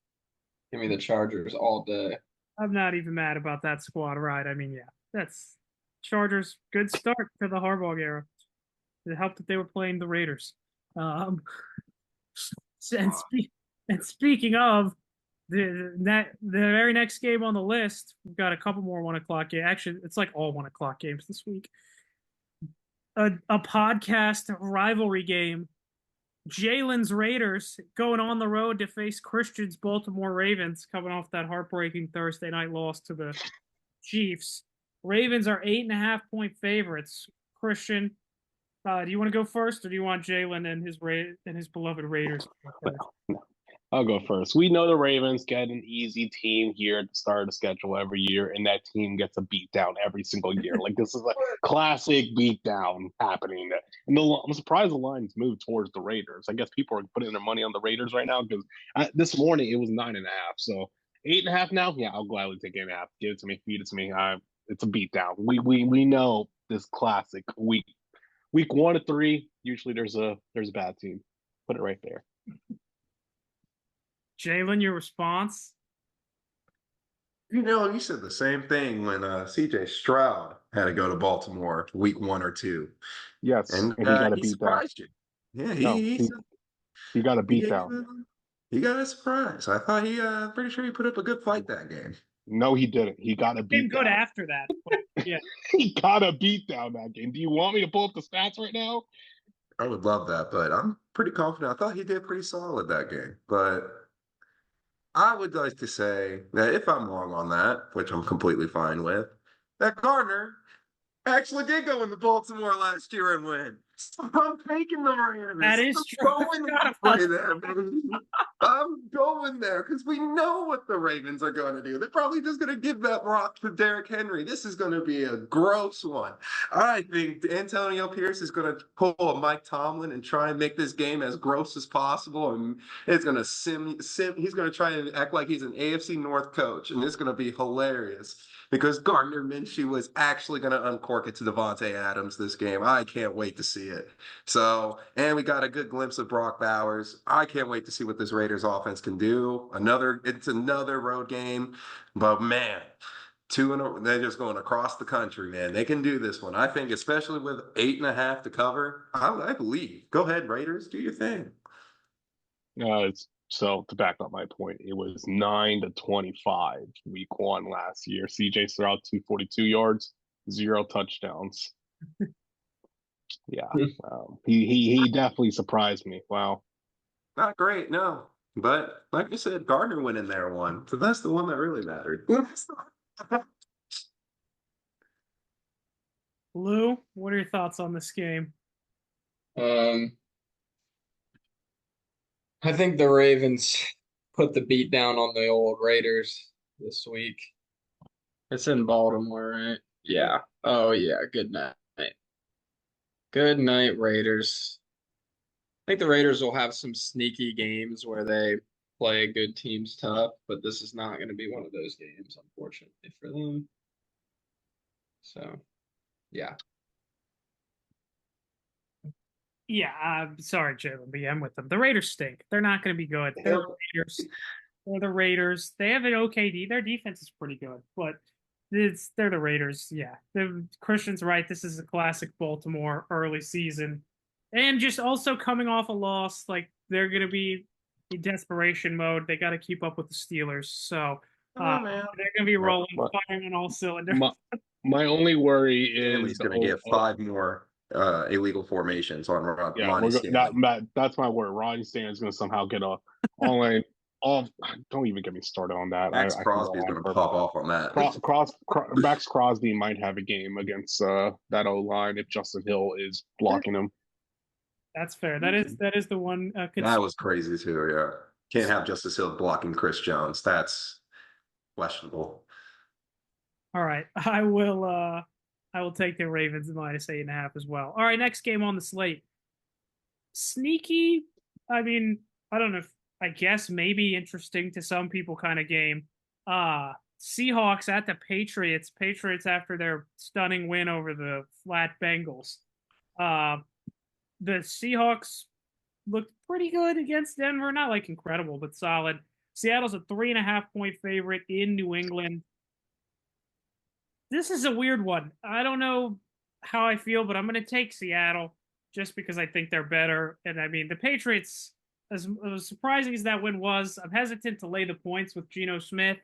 Give me the Chargers all day.
I'm not even mad about that squad ride. I mean, yeah, that's Chargers. Good start to the Harbaugh era. It helped that they were playing the Raiders. And speaking of the very next game on the list, we've got a couple more 1 o'clock games. Actually, it's like all 1 o'clock games this week. A podcast rivalry game. Jalen's Raiders going on the road to face Christian's Baltimore Ravens, coming off that heartbreaking Thursday night loss to the Chiefs. Ravens are 8.5-point favorites. Christian, do you want to go first, or do you want Jalen and his beloved Raiders?
I'll go first. We know the Ravens get an easy team here at the start of the schedule every year, and that team gets a beat down every single year. Like, this is a classic beat down happening. And I'm surprised the lines moved towards the Raiders. I guess people are putting their money on the Raiders right now because this morning it was 9.5. So 8.5 now. Yeah, I'll gladly take 8.5. Give it to me. Feed it to me. It's a beat down. We know this classic week 1 to 3. Usually there's a bad team. Put it right there.
Jalen, your response?
You said the same thing when C.J. Stroud had to go to Baltimore week 1 or 2.
Yes,
And
and he got a
he
beat down.
surprised you. Yeah,
No,
he
he got a beat down.
he got a surprise. I thought pretty sure he put up a good fight that game.
No, he didn't. He got a
Came
beat
good
down.
after that. But yeah.
He got a beat down that game. Do you want me to pull up the stats right now?
I would love that, but I'm pretty confident. I thought he did pretty solid that game. But I would like to say that if I'm wrong on that, which I'm completely fine with, that Gardner actually did go into Baltimore last year and win. So I'm taking the Ravens.
That is true.
I'm going there, baby. I'm going there because we know what the Ravens are going to do. They're probably just going to give that rock to Derrick Henry. This is going to be a gross one. I think Antonio Pierce is going to pull a Mike Tomlin and try and make this game as gross as possible. And it's going to he's going to try and act like he's an AFC North coach. And it's going to be hilarious. Because Gardner Minshew was actually going to uncork it to Devontae Adams this game. I can't wait to see it. So, and we got a good glimpse of Brock Bowers. I can't wait to see what this Raiders offense can do. It's another road game, but man, they're just going across the country, man. They can do this one. I think, especially with 8.5 to cover. I believe. Go ahead, Raiders, do your thing.
So to back up my point, it was 9-25 week 1 last year. CJ Stroud 242 yards, 0 touchdowns. Yeah, he definitely surprised me. Wow.
Not great, no. But like I said, Gardner went in there and won. So that's the one that really mattered.
Lou, what are your thoughts on this game?
I think the Ravens put the beat down on the old Raiders this week. It's in Baltimore, right? Yeah. Oh, yeah. Good night. Good night, Raiders. I think the Raiders will have some sneaky games where they play good teams tough, but this is not going to be one of those games, unfortunately, for them. So, yeah.
Yeah, I'm sorry, Jalen, but yeah, I'm with them. The Raiders stink. They're not going to be good. They're the Raiders. They're the Raiders. They have an okay Their defense is pretty good, but they're the Raiders. Yeah, Christian's right. This is a classic Baltimore early season, and just also coming off a loss. Like, they're going to be in desperation mode. They got to keep up with the Steelers. So they're going to be rolling, firing on all cylinders.
My only worry is
Stanley's going to get 5 more illegal formations on Ronnie Stanley.
That's my word. Ronnie Stanley is going to somehow get a online. Don't even get me started on that.
Max Crosby is going to pop off on that.
Max Crosby might have a game against that O-line if Justin Hill is blocking him.
That's fair. That is the one.
That was crazy too. Yeah, can't have Justice Hill blocking Chris Jones. That's questionable.
All right, I will take the Ravens minus 8.5 as well. All right, next game on the slate. Sneaky. I mean, I don't know if I guess maybe interesting to some people kind of game. Seahawks at the Patriots. Patriots after their stunning win over the flat Bengals. The Seahawks looked pretty good against Denver. Not like incredible, but solid. Seattle's a 3.5-point favorite in New England. This is a weird one. I don't know how I feel, but I'm going to take Seattle just because I think they're better. And I mean, the Patriots, as surprising as that win was, I'm hesitant to lay the points with Geno Smith,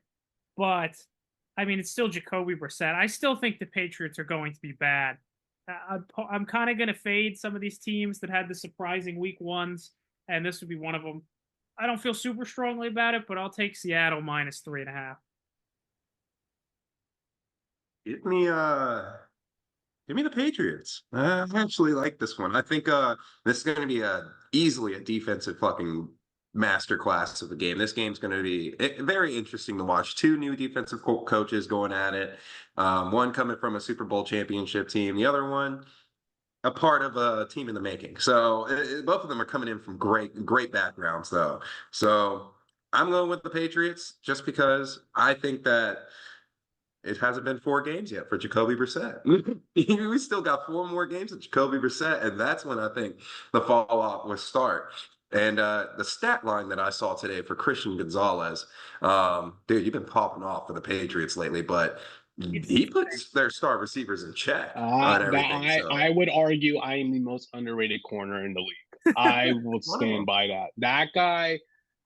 but I mean, it's still Jacoby Brissett. I still think the Patriots are going to be bad. I'm kind of going to fade some of these teams that had the surprising week 1s, and this would be one of them. I don't feel super strongly about it, but I'll take Seattle minus 3.5.
Give me the Patriots. I actually like this one. I think this is going to be easily a defensive fucking masterclass of a game. This game's going to be very interesting to watch. Two new defensive coaches going at it. One coming from a Super Bowl championship team. The other one a part of a team in the making. So both of them are coming in from great backgrounds, though. So I'm going with the Patriots just because I think that it hasn't been 4 games yet for Jacoby Brissett. We still got 4 more games of Jacoby Brissett, and that's when I think the fall off will start. And the stat line that I saw today for Christian Gonzalez, dude, you've been popping off for the Patriots lately, but he puts their star receivers in check on everything.
I would argue I am the most underrated corner in the league. I will stand by that. That guy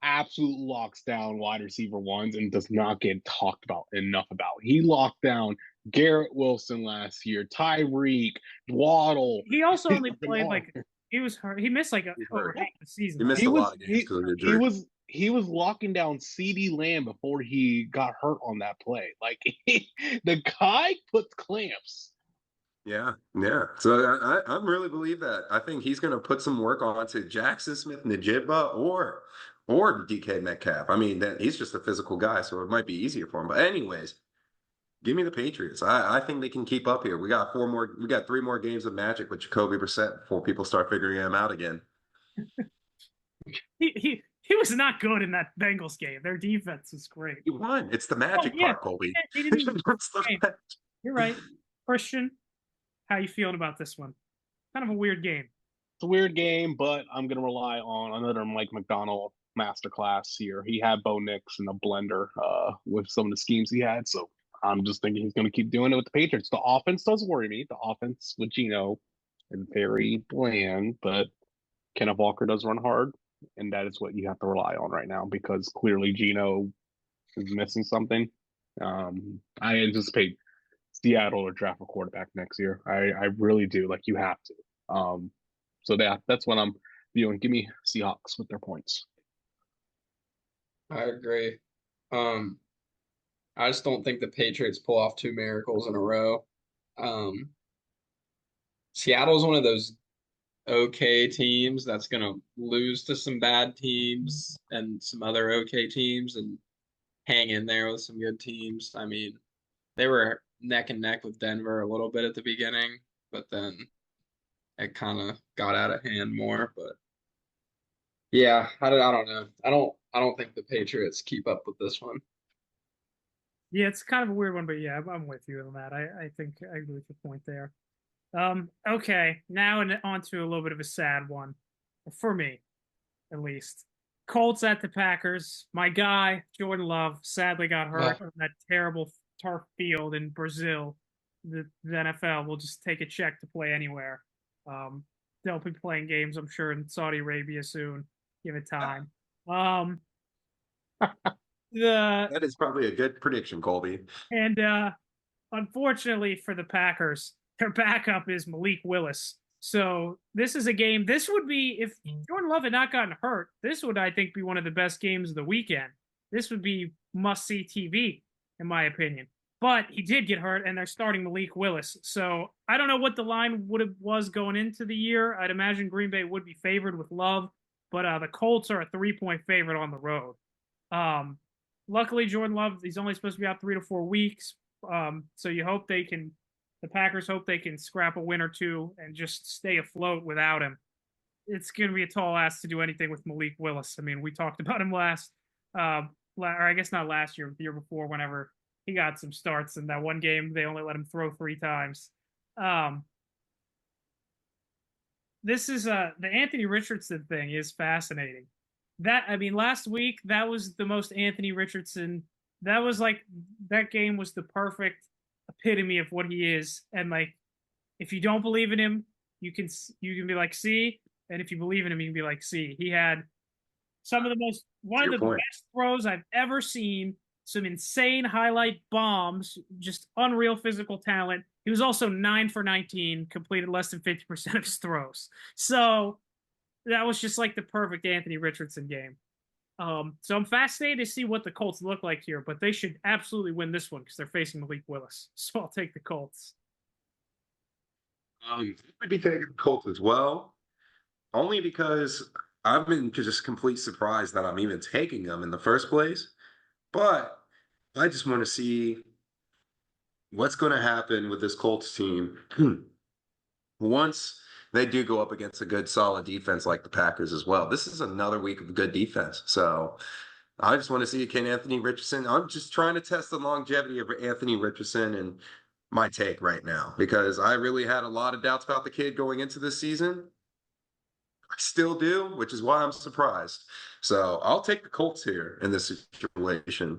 absolutely locks down wide receiver ones and does not get talked about enough about. He locked down Garrett Wilson last year, Tyreek, Waddle.
He also only played like he was hurt. He missed like over half the season.
He missed a lot of games because of injury.
He was locking down CeeDee Lamb before he got hurt on that play. Like the guy puts clamps.
Yeah. So I really believe that. I think he's going to put some work onto Jackson Smith-Njigba or DK Metcalf. I mean, he's just a physical guy, so it might be easier for him. But anyways, give me the Patriots. I think they can keep up here. We got 3 more games of magic with Jacoby Brissett before people start figuring him out again.
He was not good in that Bengals game. Their defense was great.
He won. It's the magic part, Colby.
You're right. Christian, how you feeling about this one? Kind of a weird game.
It's a weird game, but I'm going to rely on another Mike McDonald masterclass here. He had Bo Nix in the blender with some of the schemes he had, so I'm just thinking he's going to keep doing it with the Patriots. The offense does worry me. The offense with Geno is very bland, but Kenneth Walker does run hard. And that is what you have to rely on right now because clearly Geno is missing something. I anticipate Seattle to draft a quarterback next year. I really do. Like you have to. So that's what I'm viewing. Give me Seahawks with their points.
I agree. I just don't think the Patriots pull off 2 miracles in a row. Seattle's one of those okay teams that's going to lose to some bad teams and some other okay teams and hang in there with some good teams. I mean, they were neck and neck with Denver a little bit at the beginning, but then it kind of got out of hand more. But yeah, I don't know. I don't think the Patriots keep up with this one.
Yeah, it's kind of a weird one, but yeah, I'm with you on that. I think I agree with your point there. Okay, now on to a little bit of a sad one, for me, at least. Colts at the Packers. My guy, Jordan Love, sadly got hurt on that terrible turf field in Brazil. The NFL will just take a check to play anywhere. They'll be playing games, I'm sure, in Saudi Arabia soon. Give it time.
That is probably a good prediction, Colby.
And unfortunately for the Packers, their backup is Malik Willis. So this is a game. This would be, if Jordan Love had not gotten hurt, this would, I think, be one of the best games of the weekend. This would be must-see TV, in my opinion. But he did get hurt, and they're starting Malik Willis. So I don't know what the line was going into the year. I'd imagine Green Bay would be favored with Love, but the Colts are a 3-point favorite on the road. Luckily, Jordan Love, he's only supposed to be out 3 to 4 weeks. So you hope the Packers hope they can scrap a win or two and just stay afloat without him. It's going to be a tall ask to do anything with Malik Willis. I mean, we talked about him or I guess not last year, the year before, whenever he got some starts in that one game. They only let him throw 3 times. This is the Anthony Richardson thing is fascinating. Last week, that was the most Anthony Richardson. That was that game was the perfect epitome of what he is. And if you don't believe in him, you can be like, see. And if you believe in him, you can be like, see. He had one of the best throws I've ever seen. Some insane highlight bombs, just unreal physical talent. He was also 9 for 19, completed less than 50% of his throws. So that was just the perfect Anthony Richardson game. So I'm fascinated to see what the Colts look like here, but they should absolutely win this one because they're facing Malik Willis. So I'll take the Colts.
I would be taking the Colts as well, only because I've been just complete surprised that I'm even taking them in the first place. But I just want to see what's going to happen with this Colts team once they do go up against a good, solid defense like the Packers as well. This is another week of good defense. So I just want to see, can Anthony Richardson? I'm just trying to test the longevity of Anthony Richardson and my take right now, because I really had a lot of doubts about the kid going into this season. I still do, which is why I'm surprised. So I'll take the Colts here in this situation,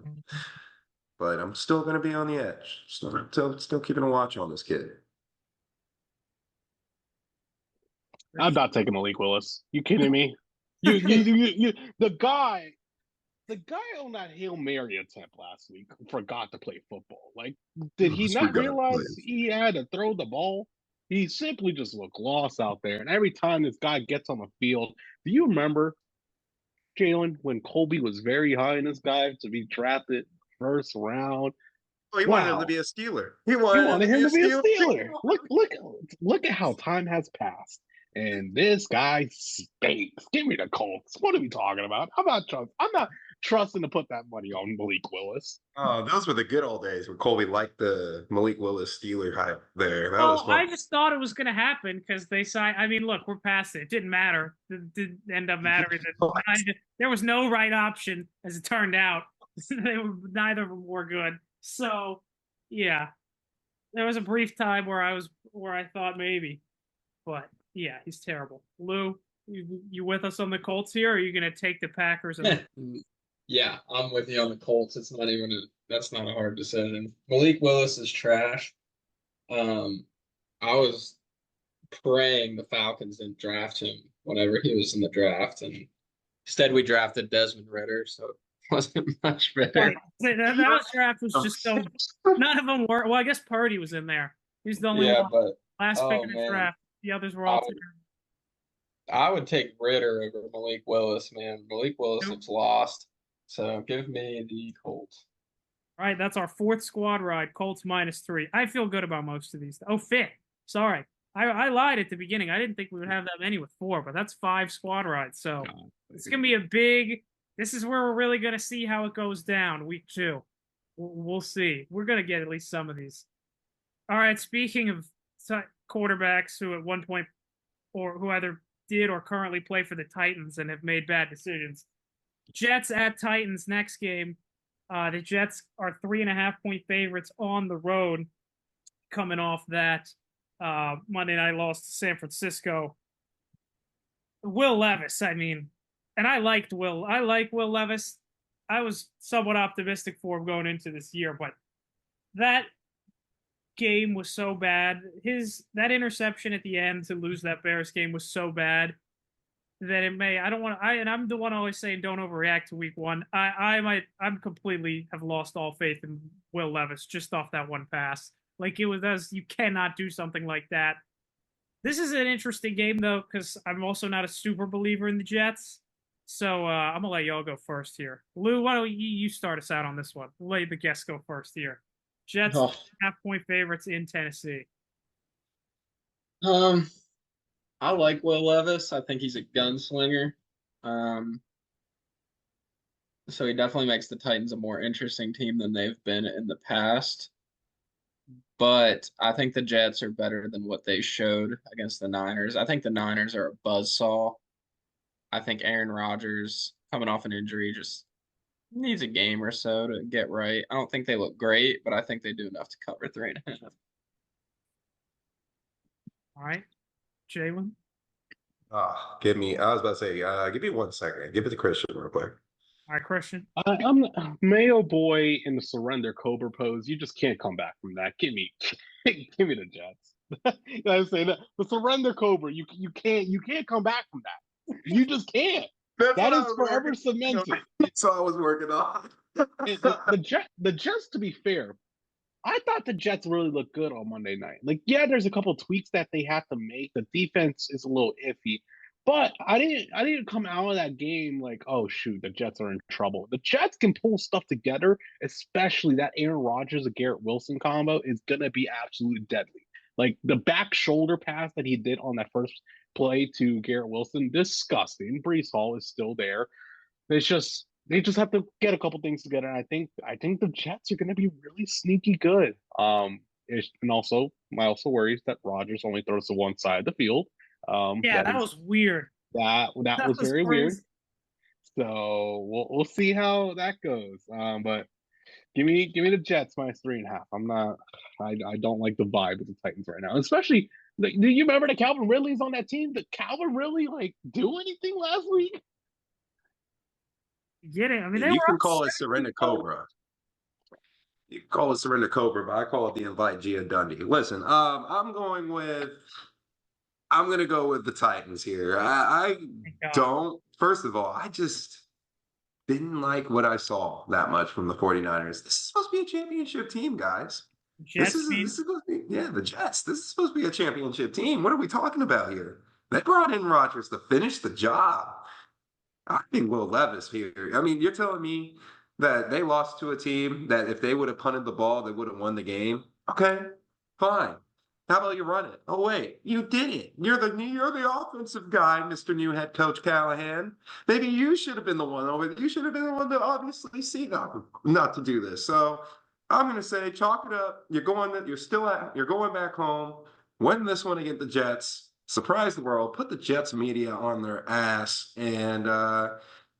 but I'm still going to be on the edge. Still keeping a watch on this kid.
I'm not taking Malik Willis. You kidding me? The guy on that Hail Mary attempt last week forgot to play football. Like, did he not realize he had to throw the ball? He simply just looked lost out there. And every time this guy gets on the field, do you remember, Jalen, when Colby was very high in this guy to be drafted first round?
Oh, he wanted him to be a Steeler. He
You
wanted
wanted him to be a
Steeler.
Steeler. Look at how time has passed. And this guy stinks. Give me the Colts. What are we talking about? I'm not trusting to put that money on Malik Willis.
Oh, those were the good old days when Colby liked the Malik Willis Steeler hype there. That was fun.
I just thought it was going to happen because they signed. I mean, look, we're past it. It didn't matter. It didn't end up mattering. There was no right option, as it turned out. Neither of them were good. So, yeah, there was a brief time where I thought maybe, but yeah, he's terrible. Lou, you with us on the Colts here? Or are you going to take the Packers?
Yeah, I'm with you on the Colts. It's not even that's not a hard decision. Malik Willis is trash. I was praying the Falcons didn't draft him whenever he was in the draft, and instead we drafted Desmond Ritter, so it wasn't much better.
Right. That draft was just so none of them were. Well, I guess Purdy was in there. He's the only one.
But
Last pick in the draft. The others were all
I would take Ritter over Malik Willis, man. Malik Willis looks lost. So give me the Colts.
All right, that's our fourth squad ride. Colts -3. I feel good about most of these. Oh, fifth. Sorry. I lied at the beginning. I didn't think we would have that many with 4, but that's 5 squad rides. So it's going to be a big – this is where we're really going to see how it goes down, week 2. We'll see. We're going to get at least some of these. All right, speaking of quarterbacks who at one point or who either did or currently play for the Titans and have made bad decisions, Jets at Titans next game. The Jets are 3.5-point favorites on the road coming off that Monday night loss to San Francisco. Will Levis, I mean, and I like Will Levis. I was somewhat optimistic for him going into this year, but that game was so bad. That interception at the end to lose that Bears game was so bad that I'm the one always saying don't overreact to week 1. I'm completely have lost all faith in Will Levis just off that one pass. Like you cannot do something like that. This is an interesting game though, because I'm also not a super believer in the Jets. So I'm gonna let y'all go first here. Lou, why don't you start us out on this one? We'll let the guests go first here. Jets 3.5-point favorites in Tennessee.
I like Will Levis. I think he's a gunslinger. So he definitely makes the Titans a more interesting team than they've been in the past. But I think the Jets are better than what they showed against the Niners. I think the Niners are a buzzsaw. I think Aaron Rodgers, coming off an injury, just needs a game or so to get right. I don't think they look great, but I think they do enough to cover 3.5.
All right. Jalen?
Give me 1 second. Give it to Cristian real quick.
All right, Cristian.
I'm Mayo Boy in the surrender Cobra pose. You just can't come back from that. Give me the Jets. I say that the surrender Cobra. You can't come back from that. You just can't. That is forever cemented.
That's all I was working on.
the Jets, to be fair, I thought the Jets really looked good on Monday night. Like, yeah, there's a couple tweaks that they have to make. The defense is a little iffy, but I didn't come out of that game like, oh shoot, the Jets are in trouble. The Jets can pull stuff together, especially that Aaron Rodgers and Garrett Wilson combo is gonna be absolutely deadly. Like the back shoulder pass that he did on that first play to Garrett Wilson. Disgusting. Brees Hall is still there. They just have to get a couple things together. And I think the Jets are going to be really sneaky good. And also my also worries that Rodgers only throws to one side of the field.
Yeah, that was weird.
That
That
was
was
very weird.
crazy.
So we'll see how that goes. But give me the Jets minus 3.5. I don't like the vibe of the Titans right now, especially. Do you remember that Calvin Ridley's on that team? Did Calvin Ridley do anything last week?
Get it? I mean, they
You
were
can
up
call it
17.
Surrender Cobra. You can call it Surrender Cobra, but I call it the Invite Gia Dundee. Listen, I'm gonna go with the Titans here. I
Thank God.
don't. First of all, I just didn't like what I saw that much from the 49ers. This is supposed to be a championship team, guys.
Jets
This is supposed to be, yeah, the Jets. This is supposed to be a championship team. What are we talking about here? They brought in Rodgers to finish the job. I think Will Levis here. I mean, you're telling me that they lost to a team that if they would have punted the ball, they would have won the game. Okay, fine. How about you run it? Oh wait, you did it. You're the offensive guy, Mr. New Head Coach Callahan. Maybe you should have been the one over. You should have been the one to obviously see not to do this. So I'm going to say, chalk it up. You're going back home. Win this one against the Jets. Surprise the world. Put the Jets media on their ass, and I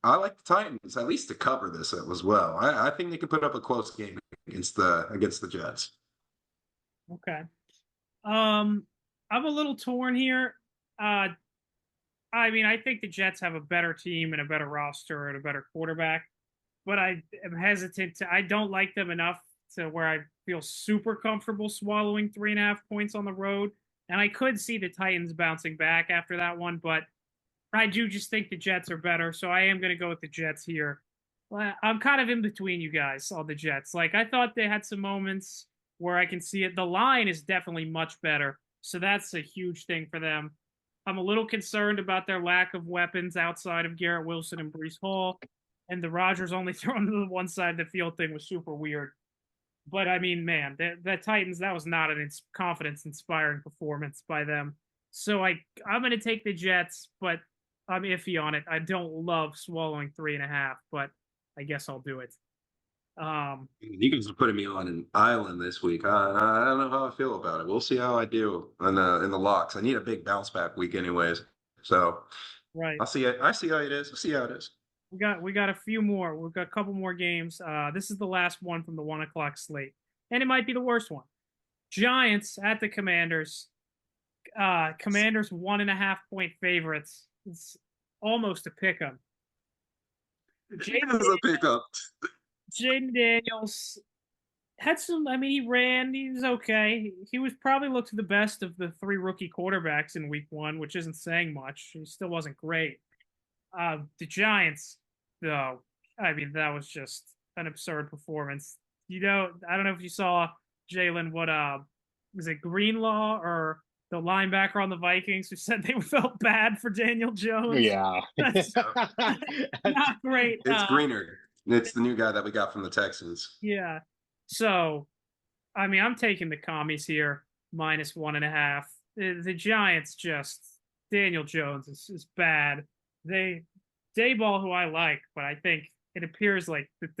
like the Titans at least to cover this as well. I think they can put up a close game against the Jets.
Okay. I'm a little torn here. I mean, I think the Jets have a better team and a better roster and a better quarterback, but I am hesitant to. I don't like them enough to where I feel super comfortable swallowing 3.5 points on the road. And I could see the Titans bouncing back after that one, but I do just think the Jets are better, so I am going to go with the Jets here. I'm kind of in between you guys on the Jets. Like, I thought they had some moments where I can see it. The line is definitely much better, so that's a huge thing for them. I'm a little concerned about their lack of weapons outside of Garrett Wilson and Brees Hall, and the Rodgers only throwing to the one side of the field thing was super weird. But I mean, man, the Titans, that was not an confidence-inspiring performance by them. So I'm going to take the Jets, but I'm iffy on it. I don't love swallowing 3.5, but I guess I'll do it.
You guys are putting me on an island this week. I don't know how I feel about it. We'll see how I do in the locks. I need a big bounce back week, anyways. So
right.
I'll see it. I see how it is. I'll see how it is.
We got a few more. We've got a couple more games. This is the last one from the 1 o'clock slate, and it might be the worst one. Giants at the Commanders. Commanders 1.5 point favorites. It's almost a pick 'em.
It is a pickup.
Jaden Daniels had some. I mean, he ran. He was okay. He was probably looked the best of the three rookie quarterbacks in Week 1, which isn't saying much. He still wasn't great. The Giants, though, I mean, that was just an absurd performance. I don't know if you saw, Jalen, what was it Greenlaw or the linebacker on the Vikings who said they felt bad for Daniel Jones?
Yeah.
That's not great.
It's Greener. It's the new guy that we got from the Texans.
Yeah. So, I mean, I'm taking the commies here, minus 1.5. The Giants Daniel Jones is bad. Dayball, who I like, but I think it appears like that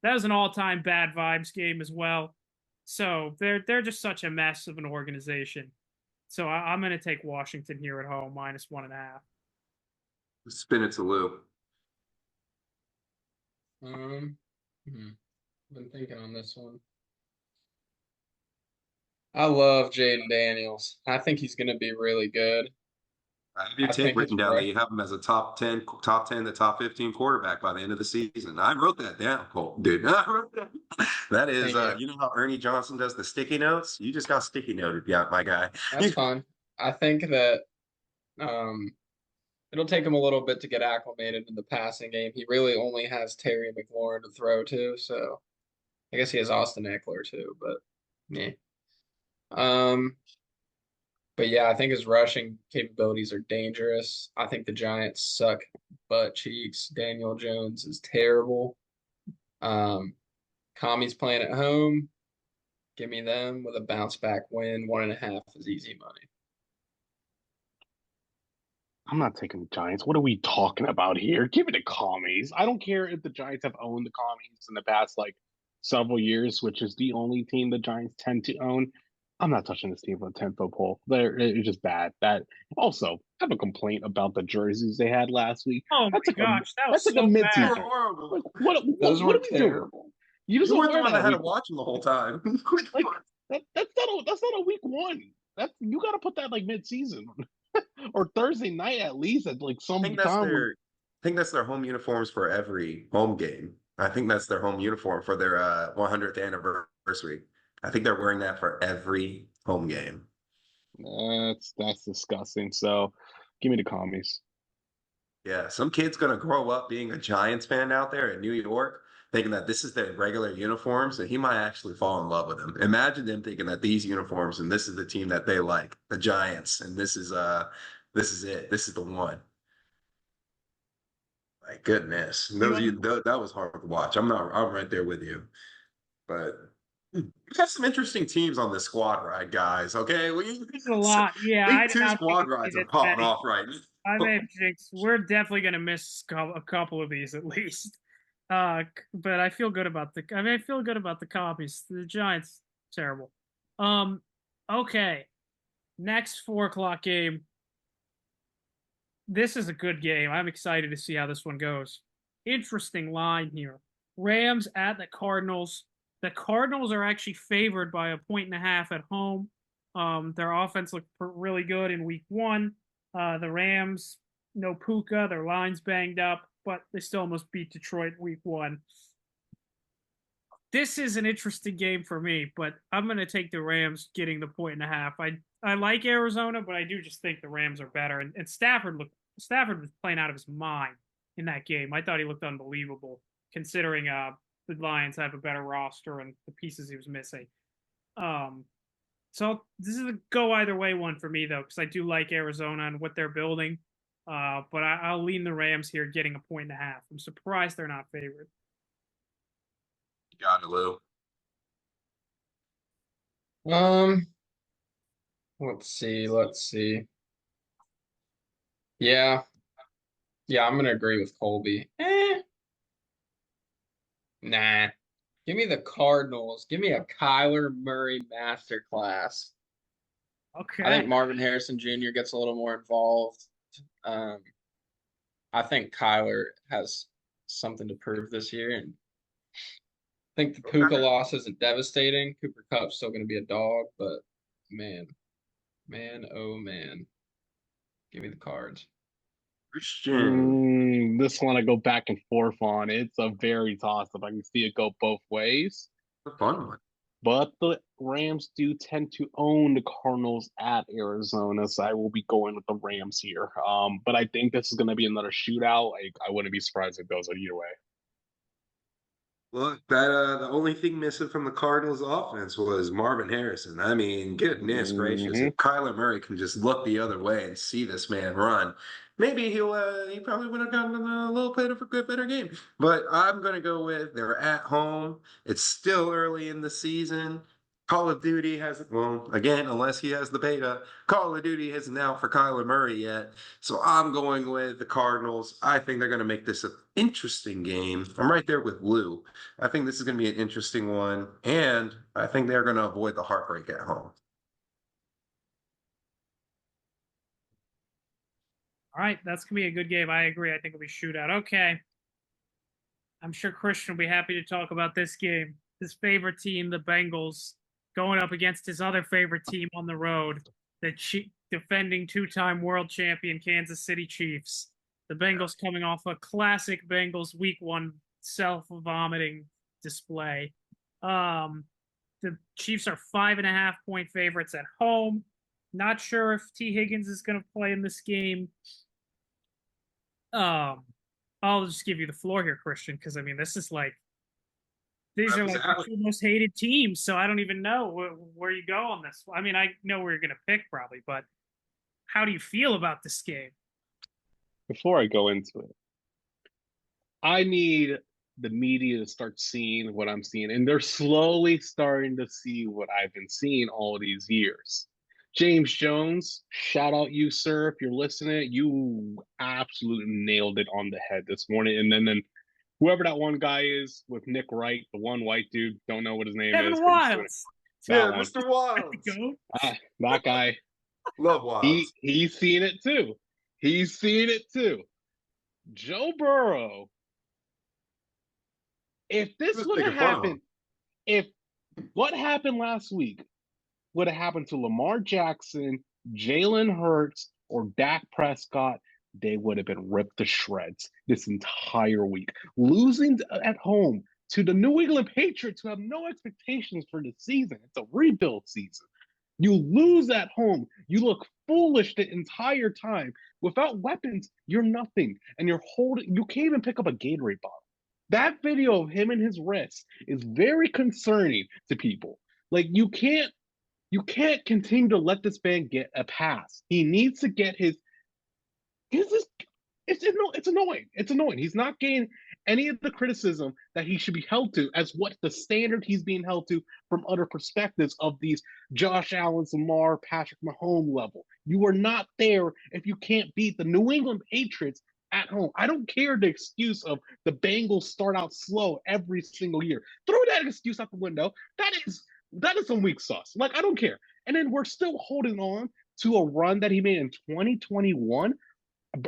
that was an all-time bad vibes game as well. So they're just such a mess of an organization. So I'm going to take Washington here at home, minus 1.5.
Spin it to Lou.
Been thinking on this one. I love Jaden Daniels. I think he's going to be really good.
I have your take written down that you have him as a top 10 to top 15 quarterback by the end of the season. I wrote that down, Cole. Dude, I wrote that. That is, you know how Ernie Johnson does the sticky notes? You just got sticky noted, yeah, my guy.
That's fine. I think that it'll take him a little bit to get acclimated in the passing game. He really only has Terry McLaurin to throw to, so I guess he has Austin Eckler too, but yeah. But yeah, I think his rushing capabilities are dangerous. I think the Giants suck butt cheeks. Daniel Jones is terrible. Commies playing at home. Give me them with a bounce back win. 1.5 is easy money.
I'm not taking the Giants. What are we talking about here? Give it to Commies. I don't care if the Giants have owned the Commies in the past like several years, which is the only team the Giants tend to own. I'm not touching this team for a 10-foot pole. It's just bad. That also I have a complaint about the jerseys they had last week.
Oh
That's
my
like
gosh, that was
that's like a
so
They
bad.
were
mid-season.
horrible.
Those
What
were
are we doing?
terrible.
You just
You
don't
were the
wear
one
that
that had to
week.
watch them the whole time.
Like that's not a week one. That's you got to put that like mid-season or Thursday night at least at like
I
some
think that's
time when
their I think that's their home uniforms for every home game. I think that's their home uniform for their 100th anniversary. I think they're wearing that for every home game.
that's disgusting. So give me the commies.
Yeah, some kid's gonna grow up being a Giants fan out there in New York, thinking that this is their regular uniforms, and he might actually fall in love with them. Imagine them thinking that these uniforms and this is the team that they like, the Giants, and this is it. This is the one. My goodness,
You
that was hard to watch. I'm right there with you. But we got some interesting teams on this squad ride, guys. Okay,
There's a lot. Yeah, I
week
did
two
not think
squad
it'd be
rides are
this
popping
many.
off right
I
now.
may have jinxed. We're definitely gonna miss a couple of these at least. But I feel good about the. I mean, I feel good about the copies. The Giants, terrible. Um, okay. Next 4 o'clock game. This is a good game. I'm excited to see how this one goes. Interesting line here. Rams at the Cardinals. The Cardinals are actually favored by 1.5 at home. Their offense looked really good in week one. The Rams, no Puka. Their line's banged up, but they still almost beat Detroit week one. This is an interesting game for me, but I'm going to take the Rams getting the 1.5. I like Arizona, but I do just think the Rams are better. And Stafford was playing out of his mind in that game. I thought he looked unbelievable, considering the Lions have a better roster and the pieces he was missing. So this is a go either way one for me though, because I do like Arizona and what they're building. But I'll lean the Rams here, getting 1.5. I'm surprised they're not favored.
Got it, Lou.
Um, let's see. Yeah, I'm gonna agree with Colby. Nah. Give me the Cardinals. Give me a Kyler Murray masterclass.
Okay.
I think Marvin Harrison Jr. gets a little more involved. Um, I think Kyler has something to prove this year, and I think the Puka loss isn't devastating. Cooper Cup's still going to be a dog, but man, oh man, give me the Cards.
Christian.
This one I go back and forth on. It's a very toss up. I can see it go both ways.
A fun one.
But the Rams do tend to own the Cardinals at Arizona, so I will be going with the Rams here. But I think this is going to be another shootout. I wouldn't be surprised if it goes either way.
Look, that the only thing missing from the Cardinals offense was Marvin Harrison. I mean, goodness gracious,
Mm-hmm.
if Kyler Murray can just look the other way and see this man run, maybe he probably would have gotten a little bit of a better game. But I'm gonna go with they're at home. It's still early in the season. Call of Duty hasn't, well, again, unless he has the beta, Call of Duty isn't out for Kyler Murray yet. So I'm going with the Cardinals. I think they're going to make this an interesting game. I'm right there with Lou. I think this is going to be an interesting one, and I think they're going to avoid the heartbreak at home.
All right, that's gonna be a good game. I agree. I think it'll be shootout. Okay. I'm sure Christian will be happy to talk about this game. His favorite team, the Bengals, going up against his other favorite team on the road, the defending two-time world champion Kansas City Chiefs. The Bengals coming off a classic Bengals week one self-vomiting display. The Chiefs are 5.5-point favorites at home. Not sure if T. Higgins is going to play in this game. I'll just give you the floor here, Christian, because I mean, this is like these are like the two most hated teams, so I don't even know where you go on this. I mean, I know where you're going to pick probably, but how do you feel about this game?
Before I go into it, I need the media to start seeing what I'm seeing, and they're slowly starting to see what I've been seeing all these years. James Jones, shout out you, sir. If you're listening, you absolutely nailed it on the head this morning. And then whoever that one guy is with Nick Wright, the one white dude, don't know what his name
Kevin
is. But he's doing
Wilds.
that
Yeah,
one.
Mr. Wilds.
That guy.
Love Wilds.
He's seen it too. He's seen it too. Joe Burrow. If this
Just
would
take
have
a photo.
happened, if what happened last week would have happened to Lamar Jackson, Jalen Hurts, or Dak Prescott, they would have been ripped to shreds this entire week. Losing at home to the New England Patriots, who have no expectations for the season. It's a rebuild season. You lose at home. You look foolish the entire time. Without weapons, you're nothing. And you can't even pick up a Gatorade bottle. That video of him and his wrist is very concerning to people. Like, you can't continue to let this man get a pass. He needs to get it's annoying. It's annoying. He's not getting any of the criticism that he should be held to as what the standard he's being held to from other perspectives of these Josh Allen, Lamar, Patrick Mahomes level. You are not there if you can't beat the New England Patriots at home. I don't care the excuse of the Bengals start out slow every single year. Throw that excuse out the window. That is some weak sauce. Like, I don't care. And then we're still holding on to a run that he made in 2021.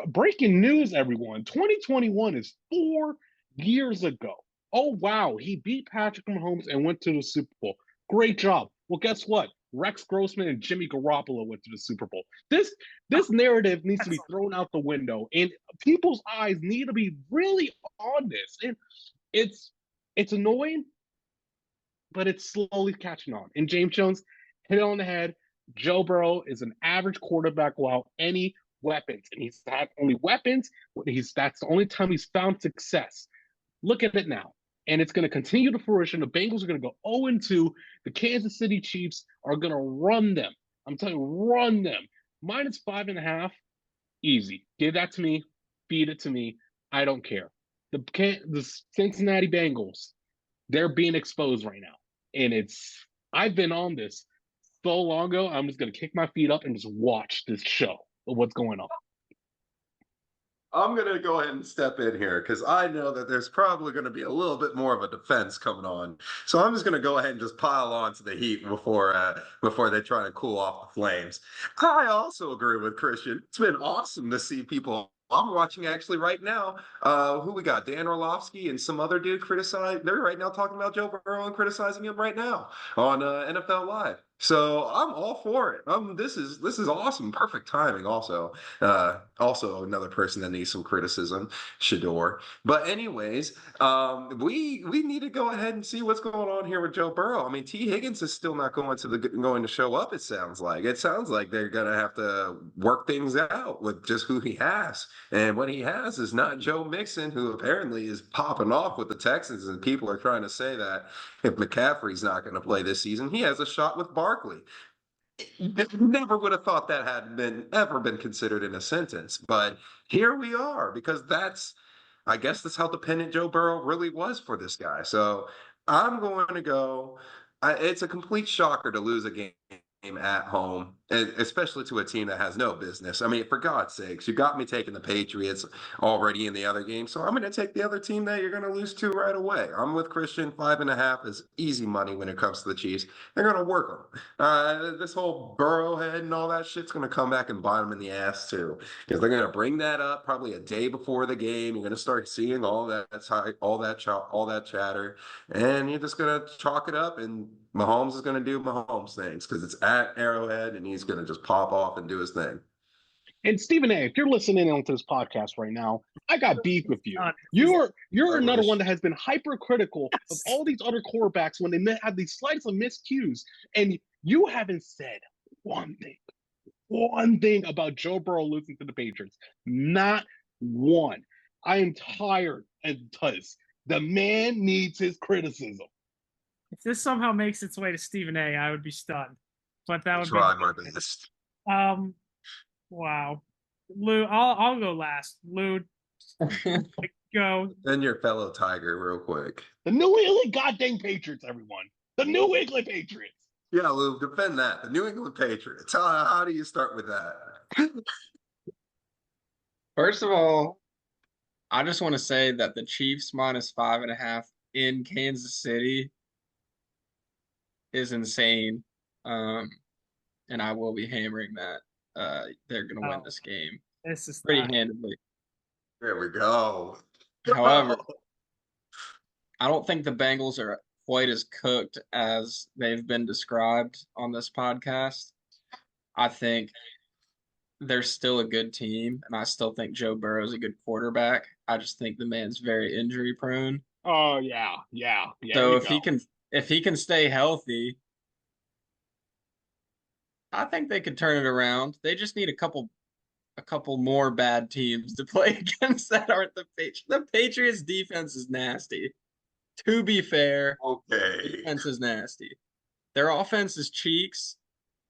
Breaking news, everyone. 2021 is 4 years ago. Oh, wow. He beat Patrick Mahomes and went to the Super Bowl. Great job. Well, guess what? Rex Grossman and Jimmy Garoppolo went to the Super Bowl. This narrative needs to be thrown out the window, and people's eyes need to be really on this. And it's annoying, but it's slowly catching on. And James Jones hit it on the head. Joe Burrow is an average quarterback without any weapons, and he's had only weapons. That's the only time he's found success. Look at it now, and it's going to continue to fruition. The Bengals are going to go 0-2. The Kansas City Chiefs are going to run them. I'm telling you, run them. -5.5, easy. Give that to me. Feed it to me. I don't care. The Cincinnati Bengals, they're being exposed right now, and I've been on this so long ago. I'm just going to kick my feet up and just watch this show of what's going on.
I'm going to go ahead and step in here because I know that there's probably going to be a little bit more of a defense coming on. So I'm just going to go ahead and just pile on to the heat before they try to cool off the flames. I also agree with Christian. It's been awesome to see people. I'm watching actually right now. Who we got? Dan Orlovsky and some other dude criticize. They're right now talking about Joe Burrow and criticizing him right now on NFL Live. So I'm all for it. This is awesome. Perfect timing. Also another person that needs some criticism, Shador. But anyways, we need to go ahead and see what's going on here with Joe Burrow. I mean, T. Higgins is still not going to show up. It sounds like they're gonna have to work things out with just who he has. And what he has is not Joe Mixon, who apparently is popping off with the Texans, and people are trying to say that if McCaffrey's not going to play this season, he has a shot with Barkley. Never would have thought that had ever been considered in a sentence, but here we are because I guess that's how dependent Joe Burrow really was for this guy. So I'm going to go. It's a complete shocker to lose a game at home, especially to a team that has no business. I mean, for God's sakes, you got me taking the Patriots already in the other game, so I'm going to take the other team that you're going to lose to right away. I'm with Christian. 5.5 is easy money when it comes to the Chiefs. They're going to work them. This whole Burrowhead and all that shit's going to come back and bite them in the ass too, because they're going to bring that up probably a day before the game. You're going to start seeing all that chatter, and you're just going to chalk it up, and Mahomes is going to do Mahomes things because it's at Arrowhead, and he's going to just pop off and do his thing.
And Stephen A., if you're listening onto this podcast right now, I got beef with you. You're another one that has been hypercritical of all these other quarterbacks when they have these slights of miscues, and you haven't said one thing about Joe Burrow losing to the Patriots. Not one. I am tired and tuss. The man needs his criticism.
If this somehow makes its way to Stephen A., I would be stunned. But that would
try my best.
Wow. Lou, I'll go last. Lou, go.
Then your fellow Tiger, real quick.
The New England goddamn Patriots, everyone. The New England Patriots.
Yeah, Lou, defend that. The New England Patriots. How do you start with that?
First of all, I just want to say that the Chiefs minus 5.5 in Kansas City is insane. And I will be hammering that. They're going to win this game
This is
pretty
not.
handedly.
There we go.
However, I don't think the Bengals are quite as cooked as they've been described on this podcast. I think they're still a good team, and I still think Joe Burrow's a good quarterback. I just think the man's very injury prone.
Oh yeah.
So
We
if
go.
he can stay healthy, I think they could turn it around. They just need a couple more bad teams to play against that aren't the Patriots. The Patriots defense is nasty. To be fair,
Okay.
defense is nasty. Their offense is cheeks,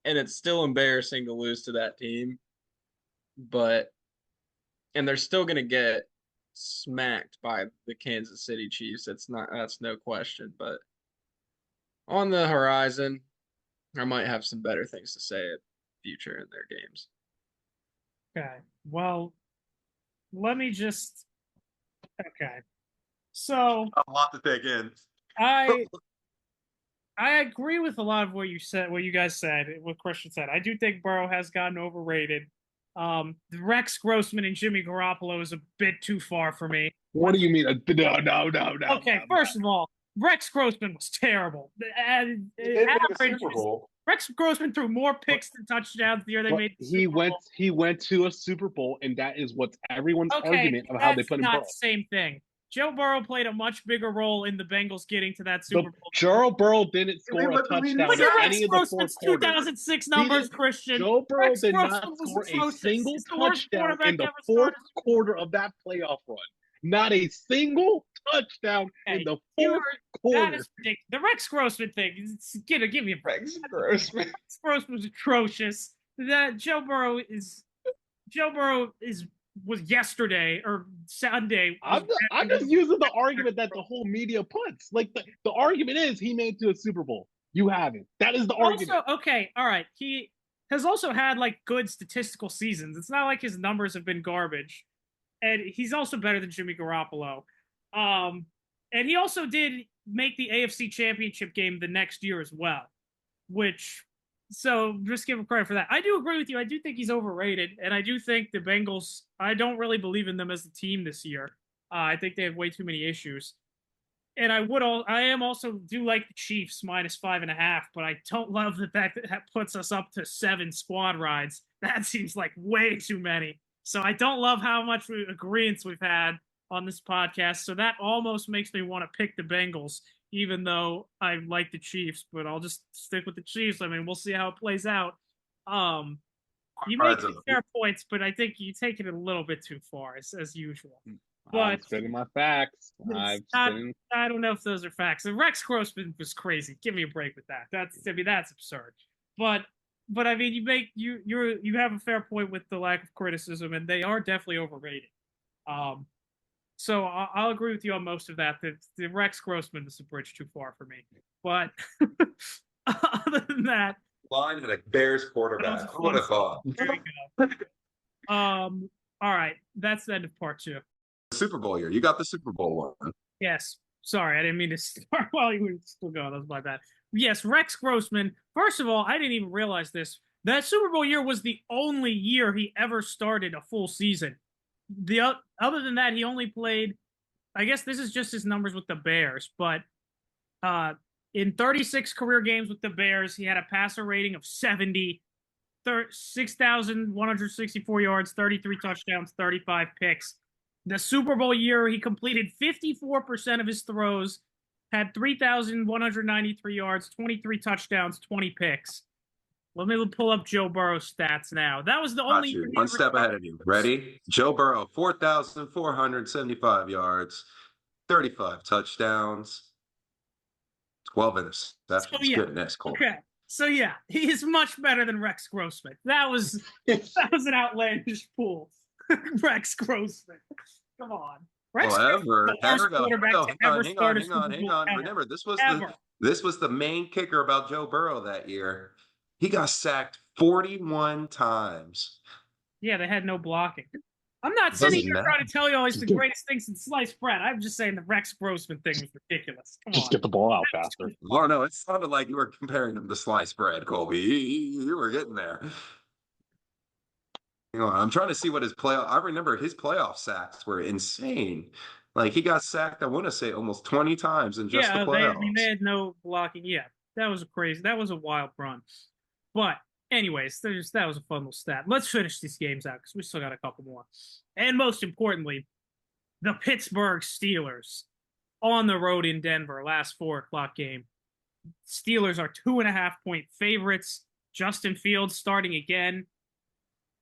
and it's still embarrassing to lose to that team. And they're still gonna get smacked by the Kansas City Chiefs. That's no question. But on the horizon, I might have some better things to say at future in their games.
Okay. Well, let me just. Okay. So
A lot to take in.
I agree with a lot of what you said, what you guys said, what Christian said. I do think Burrow has gotten overrated. Rex Grossman and Jimmy Garoppolo is a bit too far for me.
What do you mean? No.
Okay, first of all, Rex Grossman was terrible.
He did make the Super Bowl.
Rex Grossman threw more picks than touchdowns the year they made the Super Bowl.
He went to a Super Bowl, and that is what's everyone's argument of how they put him.
That's not the same thing. Joe Burrow played a much bigger role in the Bengals getting to that Super Bowl.
Joe Burrow didn't score a touchdown in any of the fourth quarters.
2006 numbers, Christian.
Joe Burrow
Rex
did
Grossman
not
was
score a
atrocious.
single
He's the worst
touchdown
quarterback
in the
ever
fourth
started.
quarter of that playoff run. Not a single touchdown in the fourth quarter.
That is ridiculous. The Rex Grossman thing. Give me a break.
Rex Grossman.
Rex Grossman was atrocious. That Joe Burrow was yesterday or Sunday.
I'm just using the argument that the whole media puts. Like the argument is he made it to a Super Bowl. You haven't. That is the argument.
Also, okay, all right. He has also had like good statistical seasons. It's not like his numbers have been garbage. And he's also better than Jimmy Garoppolo. And he also did make the AFC Championship game the next year as well, so just give him credit for that. I do agree with you. I do think he's overrated, and I do think the Bengals, I don't really believe in them as a team this year. I think they have way too many issues. And I am also do like the Chiefs minus 5.5, but I don't love the fact that puts us up to 7 squad rides. That seems like way too many. So I don't love how much agreements we've had on this podcast. So that almost makes me want to pick the Bengals, even though I like the Chiefs, but I'll just stick with the Chiefs. I mean, we'll see how it plays out. You make fair points, but I think you take it a little bit too far, as usual. But
I'm spinning my facts.
I don't know if those are facts. And Rex Grossman was crazy. Give me a break with that. That's absurd. But I mean, you have a fair point with the lack of criticism, and they are definitely overrated. So I'll agree with you on most of that. The Rex Grossman is a bridge too far for me. But other than that,
line and a Bears quarterback. Who would have thought?
There you go. All right, that's the end of part 2.
Super Bowl year. You got the Super Bowl one.
Yes. Sorry, I didn't mean to start while you were still going. That was my bad. Yes, Rex Grossman. First of all, I didn't even realize this. That Super Bowl year was the only year he ever started a full season. Other than that, he only played, I guess this is just his numbers with the Bears, but in 36 career games with the Bears, he had a passer rating of 70, 6,164 yards, 33 touchdowns, 35 picks. The Super Bowl year, he completed 54% of his throws, had 3,193 yards, 23 touchdowns, 20 picks. Let me pull up Joe Burrow's stats now. That was the only year.
One step ahead of you. Ready? Joe Burrow, 4,475 yards, 35 touchdowns, 12 interceptions. That's goodness, Cole.
Okay. So yeah, he is much better than Rex Grossman. That was an outlandish pool. Rex Grossman. Come on. Rex
However,
hang on.
Remember, this was This was the main kicker about Joe Burrow that year. He got sacked 41 times.
Yeah, they had no blocking. I'm not
It
sitting
doesn't
here
matter.
trying to tell you all he's the greatest things in sliced bread. I'm just saying the Rex Grossman thing was ridiculous. Come
Just
on.
get the ball out faster.
Oh, no, it sounded like you were comparing him to sliced bread, Colby. You were getting there. I'm trying to see what his playoff. I remember his playoff sacks were insane. Like he got sacked, I want to say almost 20 times in just the
Yeah, they
playoffs.
had no blocking. Yeah, that was a wild run. But anyways, that was a fun little stat. Let's finish these games out because we still got a couple more. And most importantly, the Pittsburgh Steelers on the road in Denver, last 4 o'clock game. Steelers are 2.5-point favorites. Justin Fields starting again.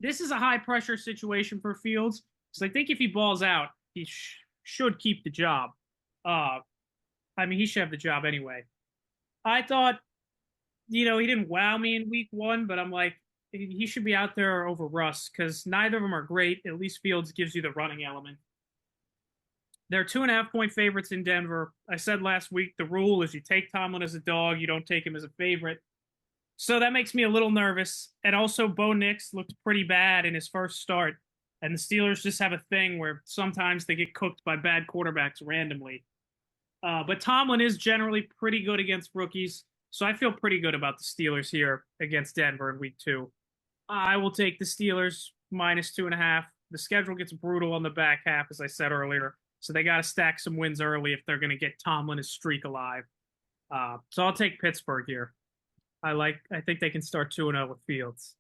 This is a high pressure situation for Fields. So I think if he balls out, he should keep the job. He should have the job anyway. I thought, he didn't wow me in week 1, but I'm like, he should be out there over Russ because neither of them are great. At least Fields gives you the running element. They're 2.5-point favorites in Denver. I said last week the rule is you take Tomlin as a dog, you don't take him as a favorite. So that makes me a little nervous. And also, Bo Nix looked pretty bad in his first start. And the Steelers just have a thing where sometimes they get cooked by bad quarterbacks randomly. But Tomlin is generally pretty good against rookies. So I feel pretty good about the Steelers here against Denver in week 2. I will take the Steelers minus 2.5. The schedule gets brutal on the back half, as I said earlier. So they got to stack some wins early if they're going to get Tomlin his streak alive. So I'll take Pittsburgh here. I think they can start 2-0 with Fields.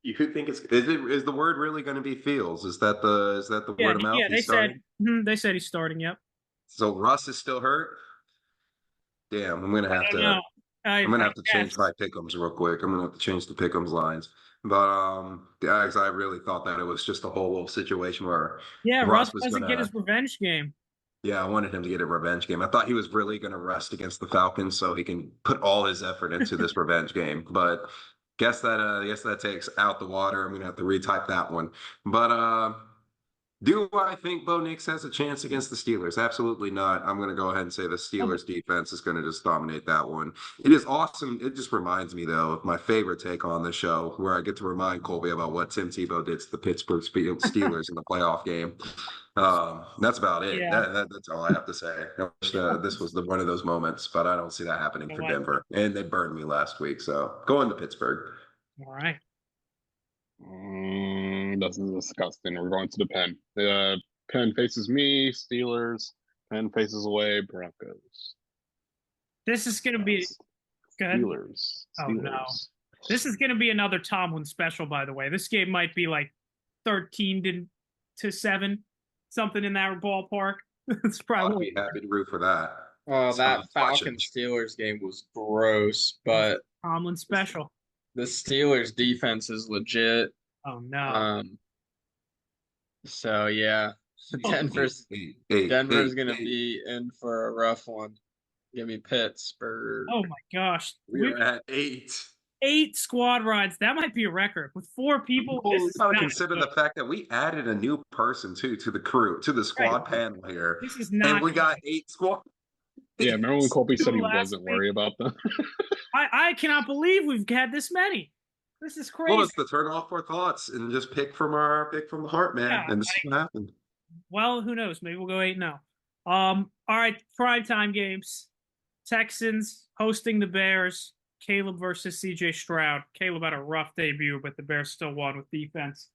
You think is the word really going to be Fields? Is that the word of mouth?
Yeah, they said he's starting. Yep.
So Russ is still hurt. Damn, I'm gonna have to. I'm gonna have to change my pick'ems real quick. I'm gonna have to change the pick'ems lines. But guys, I really thought that it was just a whole little situation where
Russ
was
doesn't
gonna
get his revenge game.
Yeah, I wanted him to get a revenge game. I thought he was really going to rest against the Falcons so he can put all his effort into this revenge game. But guess that takes out the water. I'm going to have to retype that one. But do I think Bo Nix has a chance against the Steelers? Absolutely not. I'm going to go ahead and say the Steelers defense is going to just dominate that one. It is awesome. It just reminds me, though, of my favorite take on the show, where I get to remind Colby about what Tim Tebow did to the Pittsburgh Steelers in the playoff game. That's about it.
Yeah.
That's all I have to say. I wish this was one of those moments, but I don't see that happening for Denver. And they burned me last week, so going to Pittsburgh.
All right.
This is disgusting. We're going to the pen. The pen faces me, Steelers. Pen faces away, Broncos.
This is going to be good.
Steelers.
Oh, no. This is going to be another Tomlin special, by the way. This game might be like 13-7, something in that ballpark. It's probably.
I'd be happy to root for that.
Oh, that Falcons Steelers game was gross, but
Tomlin special.
The Steelers defense is legit.
Oh no.
So yeah, Denver's gonna be in for a rough one. Give me Pittsburgh.
Oh my gosh.
We're at 8.
8 squad rides. That might be a record with 4 people.
Well, we gotta consider the fact that we added a new person to the crew, to the squad panel here.
This is not.
And we got 8 squad.
Yeah, remember when Colby said he wasn't worried about them?
I cannot believe we've had this many. This is crazy.
Well, it's to turn off our thoughts and just pick from the heart, man. Yeah, and this is what happened.
Well, who knows? Maybe we'll go 8-0. All right, primetime games. Texans hosting the Bears. Caleb versus CJ Stroud. Caleb had a rough debut, but the Bears still won with defense.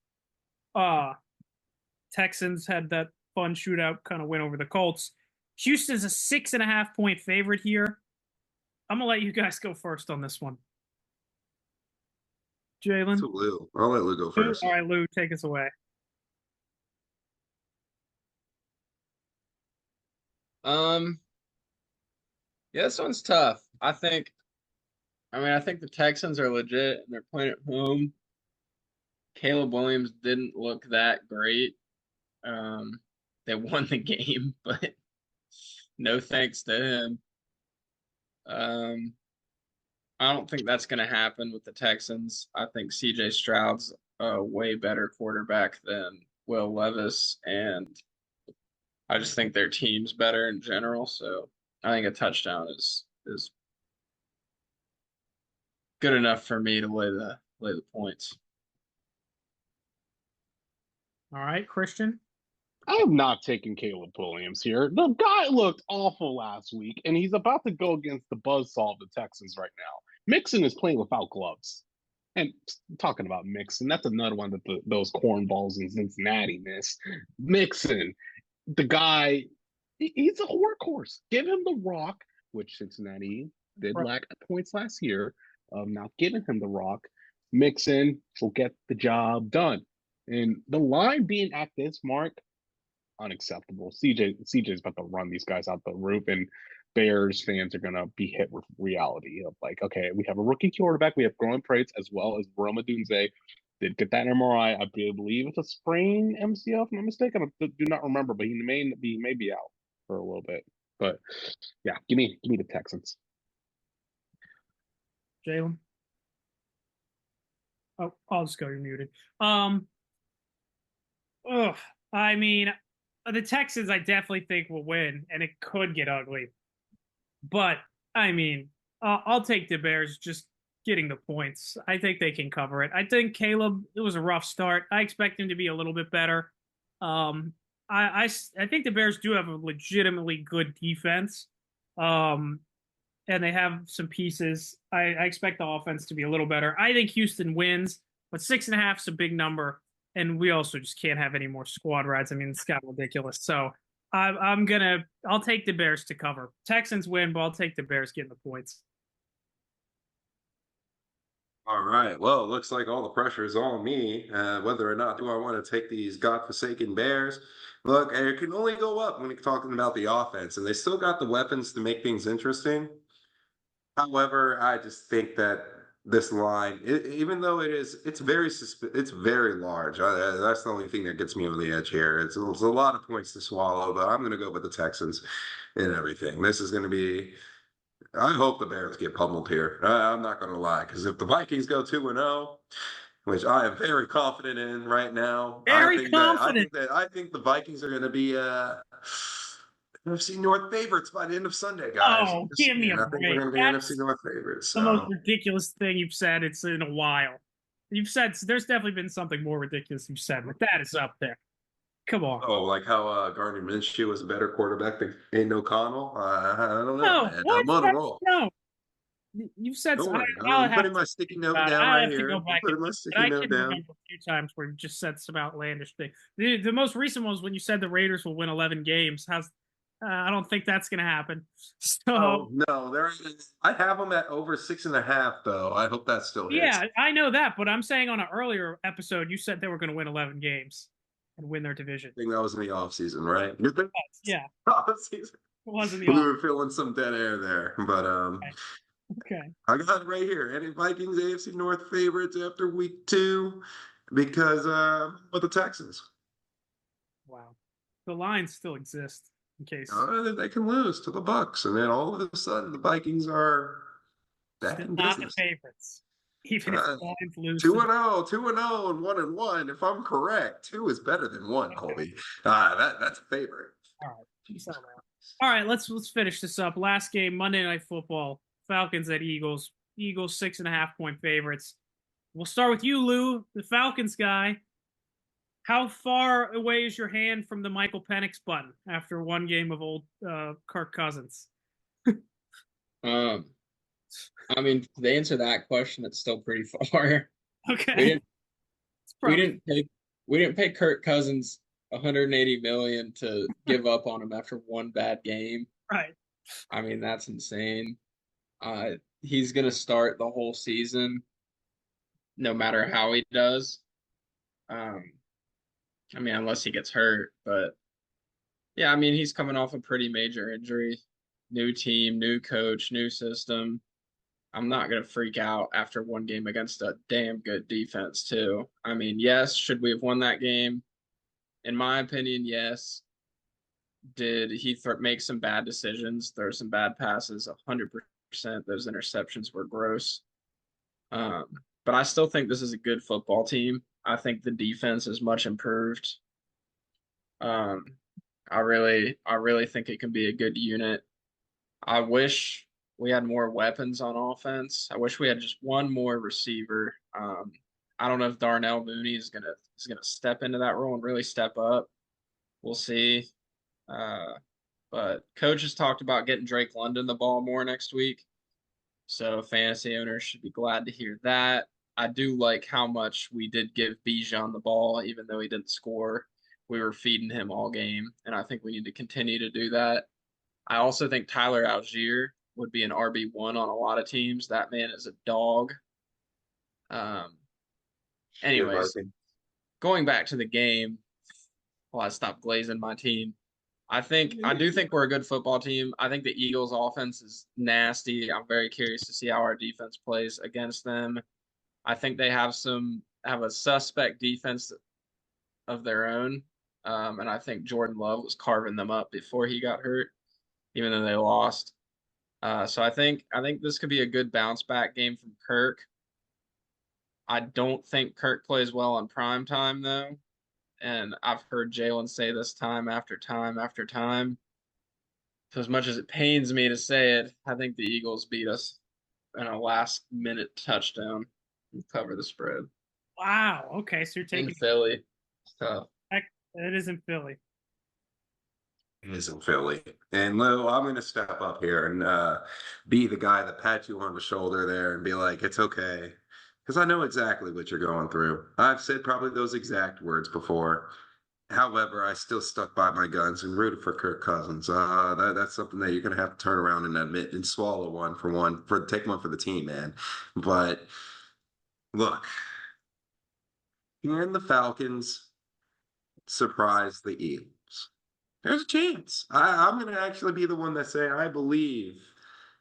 Texans had that fun shootout kind of win over the Colts. Houston's a 6.5-point favorite here. I'm gonna let you guys go first on this one. Jalen?
Lou. I'll let Lou go first.
All right, Lou, take us away.
Yeah, this one's tough. I think the Texans are legit and they're playing at home. Caleb Williams didn't look that great. They won the game, but no thanks to him. I don't think that's going to happen with the Texans. I think CJ Stroud's a way better quarterback than Will Levis, and I just think their team's better in general. So I think a touchdown is good enough for me to lay the points.
All right, Christian.
I am not taking Caleb Williams here. The guy looked awful last week, and he's about to go against the buzzsaw of the Texans right now. Mixon is playing without gloves. And talking about Mixon, that's another one that those cornballs in Cincinnati miss. Mixon, the guy, he's a workhorse. Give him the rock, which Cincinnati did lack points last year of not giving him the rock. Mixon will get the job done. And the line being at this mark, unacceptable. CJ's about to run these guys out the roof, and Bears fans are gonna be hit with reality of like, okay, we have a rookie quarterback, we have growing traits as well as Roma Dunze. Did get that MRI. I believe it's a sprain MCL, if I'm not mistaken. I do not remember, but he may be out for a little bit. But yeah, give me the Texans.
Jalen. Oh, I'll just go. You're muted. I mean, the Texans, I definitely think will win, and it could get ugly. But I mean, I'll take the Bears just getting the points. I think they can cover it. I think Caleb, it was a rough start. I expect him to be a little bit better. I think the Bears do have a legitimately good defense. And they have some pieces. I expect the offense to be a little better. I think Houston wins, but 6.5 is a big number. And we also just can't have any more squad rides. I mean, it's got ridiculous. So I'll take the Bears to cover. Texans win, but I'll take the Bears getting the points.
All right. Well, it looks like all the pressure is on me. Whether or not do I want to take these godforsaken Bears? Look, it can only go up when you're talking about the offense, and they still got the weapons to make things interesting. However, I just think that this line, even though it's very large. That's the only thing that gets me over the edge here. It's a lot of points to swallow, but I'm going to go with the Texans and everything. This is going to be. I hope the Bears get pummeled here. I'm not going to lie, because if the Vikings go 2-0, which I am very confident in right now, I think the Vikings are going to be NFC North favorites by the end of Sunday, guys.
Oh, give me a break.
I think we're going to be NFC North favorites.
The most ridiculous thing you've said it's in a while. You've said there's definitely been something more ridiculous you've said, but that is up there. Come on.
Oh, like how Gardner Minshew was a better quarterback than Aiden O'Connell? I don't know,
No,
man.
what?
I'm on a roll.
No. You've said
Don't worry.
I'll
I'm
have
putting
to,
my sticky note down right here. I'm putting my sticky note down.
remember a few times where you just said some outlandish thing. The most recent one was when you said the Raiders will win 11 games. I don't think that's going to happen. So
no, I have them at over 6.5, though. I hope that still hits.
Yeah, I know that, but I'm saying on an earlier episode, you said they were going to win 11 games and win their division.
I think that was in the offseason, right?
Yeah.
Offseason.
It was in the
We
off.
were feeling some dead air there, but
Okay.
I got it right here. Any Vikings AFC North favorites after week 2 because with the Texans.
Wow. The lines still exist in case
They can lose to the Bucks, and then all of a sudden the Vikings are back in
not
business.
the favorites. Even if the Lions lose
2-0, 2-0, and 1-1. If I'm correct, 2 is better than 1, Colby. That's a favorite.
All right. Peace out, man. All right, let's finish this up. Last game, Monday Night Football. Falcons at Eagles. Eagles 6.5-point favorites. We'll start with you, Lou, the Falcons guy. How far away is your hand from the Michael Penix button after one game of old Kirk Cousins?
I mean, to answer that question, it's still pretty far.
Okay.
We didn't pay Kirk Cousins $180 million to give up on him after one bad game.
Right.
I mean, that's insane. He's gonna start the whole season, no matter how he does. I mean, unless he gets hurt, but yeah, I mean, he's coming off a pretty major injury. New team, new coach, new system. I'm not going to freak out after one game against a damn good defense, too. I mean, yes, should we have won that game? In my opinion, yes. Did he make some bad decisions, throw some bad passes? 100%. Those interceptions were gross. But I still think this is a good football team. I think the defense is much improved. I really think it can be a good unit. I wish we had more weapons on offense. I wish we had just one more receiver. I don't know if Darnell Mooney is gonna step into that role and really step up. We'll see. But coach has talked about getting Drake London the ball more next week. So fantasy owners should be glad to hear that. I do like how much we did give Bijan the ball, even though he didn't score. We were feeding him all game, and I think we need to continue to do that. I also think Tyler Algier would be an RB1 on a lot of teams. That man is a dog. Um, anyways, going back to the game, I stopped glazing my team. I do think we're a good football team. I think the Eagles offense is nasty. I'm very curious to see how our defense plays against them. I think they have a suspect defense of their own. And I think Jordan Love was carving them up before he got hurt, even though they lost. So I think this could be a good bounce back game from Kirk. I don't think Kirk plays well on prime time though. And I've heard Jalen say this time after time after time. So as much as it pains me to say it, I think the Eagles beat us in a last-minute touchdown and cover the spread.
Wow. Okay, so you're taking
in Philly. So
it is in Philly.
It is in Philly. And Lou, I'm going to step up here and be the guy that pats you on the shoulder there and be like, it's okay. Because I know exactly what you're going through. I've said probably those exact words before. However, I still stuck by my guns and rooted for Kirk Cousins. That's something that you're going to have to turn around and admit and swallow take one for the team, man. But look, can the Falcons surprise the Eagles? There's a chance. I'm going to actually be the one that say I believe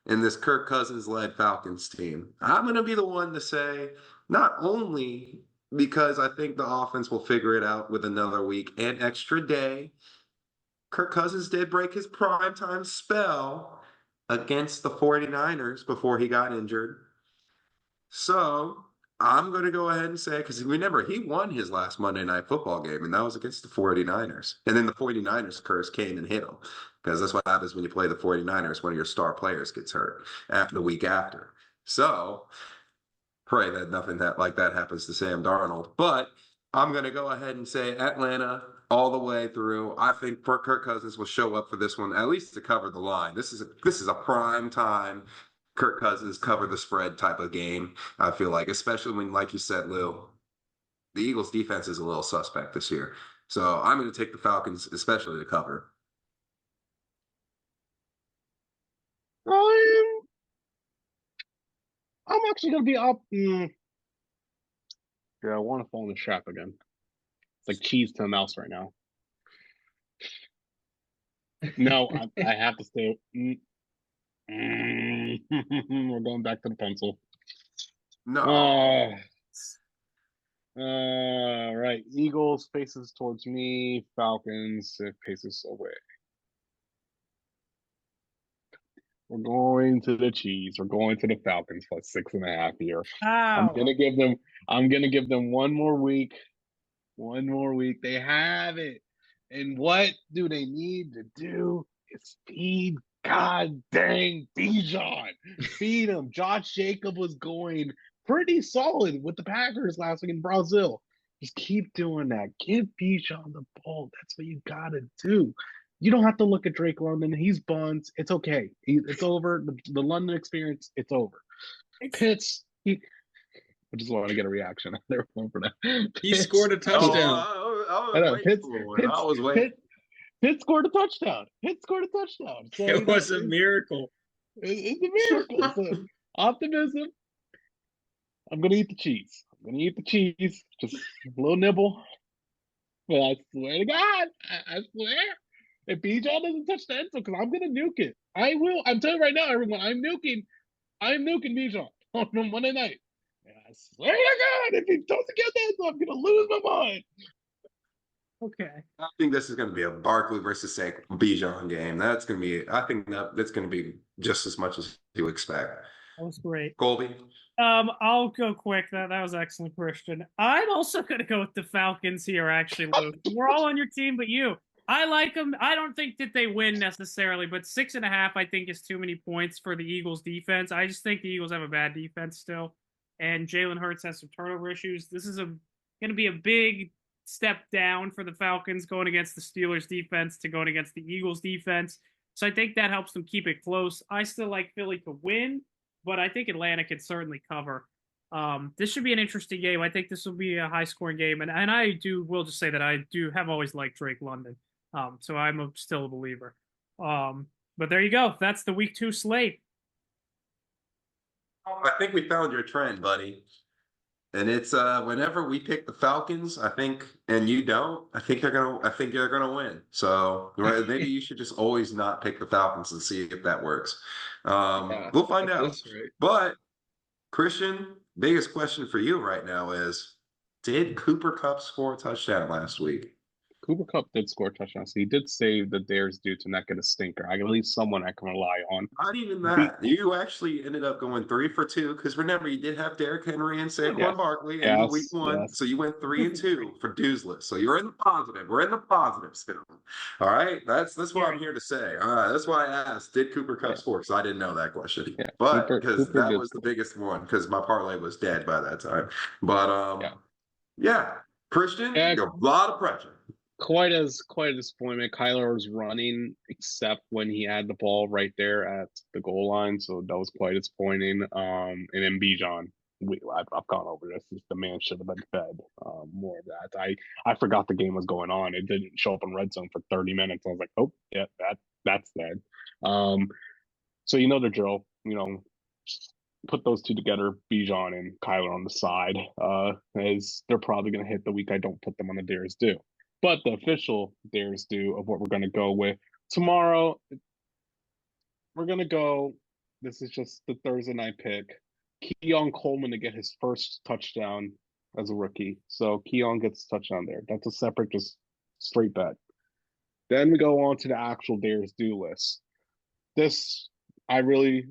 in this Kirk Cousins-led Falcons team. I'm going to be the one to say not only because I think the offense will figure it out with another week and extra day. Kirk Cousins did break his primetime spell against the 49ers before he got injured. So I'm going to go ahead and say, because remember, he won his last Monday Night Football game, and that was against the 49ers. And then the 49ers curse came and hit him, because that's what happens when you play the 49ers. One of your star players gets hurt after the week after. So pray that nothing like that happens to Sam Darnold. But I'm going to go ahead and say Atlanta all the way through. I think Kirk Cousins will show up for this one, at least to cover the line. This is a prime time Kirk Cousins cover the spread type of game, I feel like, especially when, like you said, Lou, the Eagles defense is a little suspect this year. So I'm going to take the Falcons, especially to cover.
I'm actually going to be up. Yeah, I want to fall in the trap again. It's like cheese to a mouse right now. No, I have to stay. We're going back to the pencil.
No.
Right. Eagles faces towards me. Falcons faces away. We're going to the cheese. We're going to the Falcons plus 6.5 here.
Wow.
I'm gonna give them one more week. One more week. They have it. And what do they need to do is feed God dang Bijan. Feed him. Josh Jacob was going pretty solid with the Packers last week in Brazil. Just keep doing that. Give Bijan the ball. That's what you gotta do. You don't have to look at Drake London. He's buns. It's okay. It's over. The London experience, it's over. Pitts, I just want to get a reaction. They're going for that.
He scored a touchdown.
Pitt scored a touchdown. Pitt scored a touchdown. So,
it was a miracle.
It's a miracle. So, optimism. I'm going to eat the cheese. Just a little nibble. But I swear to God, I swear, if Bijan doesn't touch the end zone, because I'm going to nuke it. I will. I'm telling you right now, everyone, I'm nuking Bijan on Monday night. And I swear to God, if he doesn't get that, I'm going to lose my mind.
Okay.
I think this is going to be a Barkley versus Bijan game. That's going to be. I think that's going to be just as much as you expect.
That was great.
Colby?
I'll go quick. That was excellent, Cristian. I'm also going to go with the Falcons here, actually, Luke. We're all on your team but you. I like them. I don't think that they win necessarily, but 6.5 I think is too many points for the Eagles defense. I just think the Eagles have a bad defense still, and Jalen Hurts has some turnover issues. This is going to be a big step down for the Falcons going against the Steelers defense to going against the Eagles defense. So I think that helps them keep it close. I still like Philly to win, but I think Atlanta can certainly cover. This should be an interesting game. I think this will be a high-scoring game, and I will just say that I have always liked Drake London. So I'm still a believer. But there you go. That's the week 2 slate.
I think we found your trend, buddy. And it's whenever we pick the Falcons, I think, and you don't, I think you're gonna win. So maybe you should just always not pick the Falcons and see if that works. We'll find out.
Right.
But Christian, biggest question for you right now is: did Cooper Kupp score a touchdown last week?
Cooper Kupp did score a touchdown, so he did save the dares due to not get a stinker. I can at least someone I can rely on.
Not even that. You actually ended up going 3 for 2 because remember you did have Derrick Henry and Saquon Barkley in week 1, so you went 3 and 2 for Dewslet. So you're in the positive. We're in the positive still. All right, that's what I'm here to say. All right, that's why I asked, did Cooper Kupp score? Because I didn't know that question, but because that was the biggest one because my parlay was dead by that time. But Christian, a lot of pressure.
Quite a disappointment. Kyler was running, except when he had the ball right there at the goal line, so that was quite disappointing. And then Bijan, I've gone over this. The man should have been fed more of that. I forgot the game was going on. It didn't show up in red zone for 30 minutes. I was like, oh yeah, that's dead. So you know the drill. You know, put those two together, Bijan and Kyler on the side, as they're probably going to hit the week I don't put them on the dares do. But the official dares do of what we're going to go with tomorrow, we're going to go. This is just the Thursday night pick. Keon Coleman to get his first touchdown as a rookie. So Keon gets a touchdown there. That's a separate, just straight bet. Then we go on to the actual dares do list. I'm really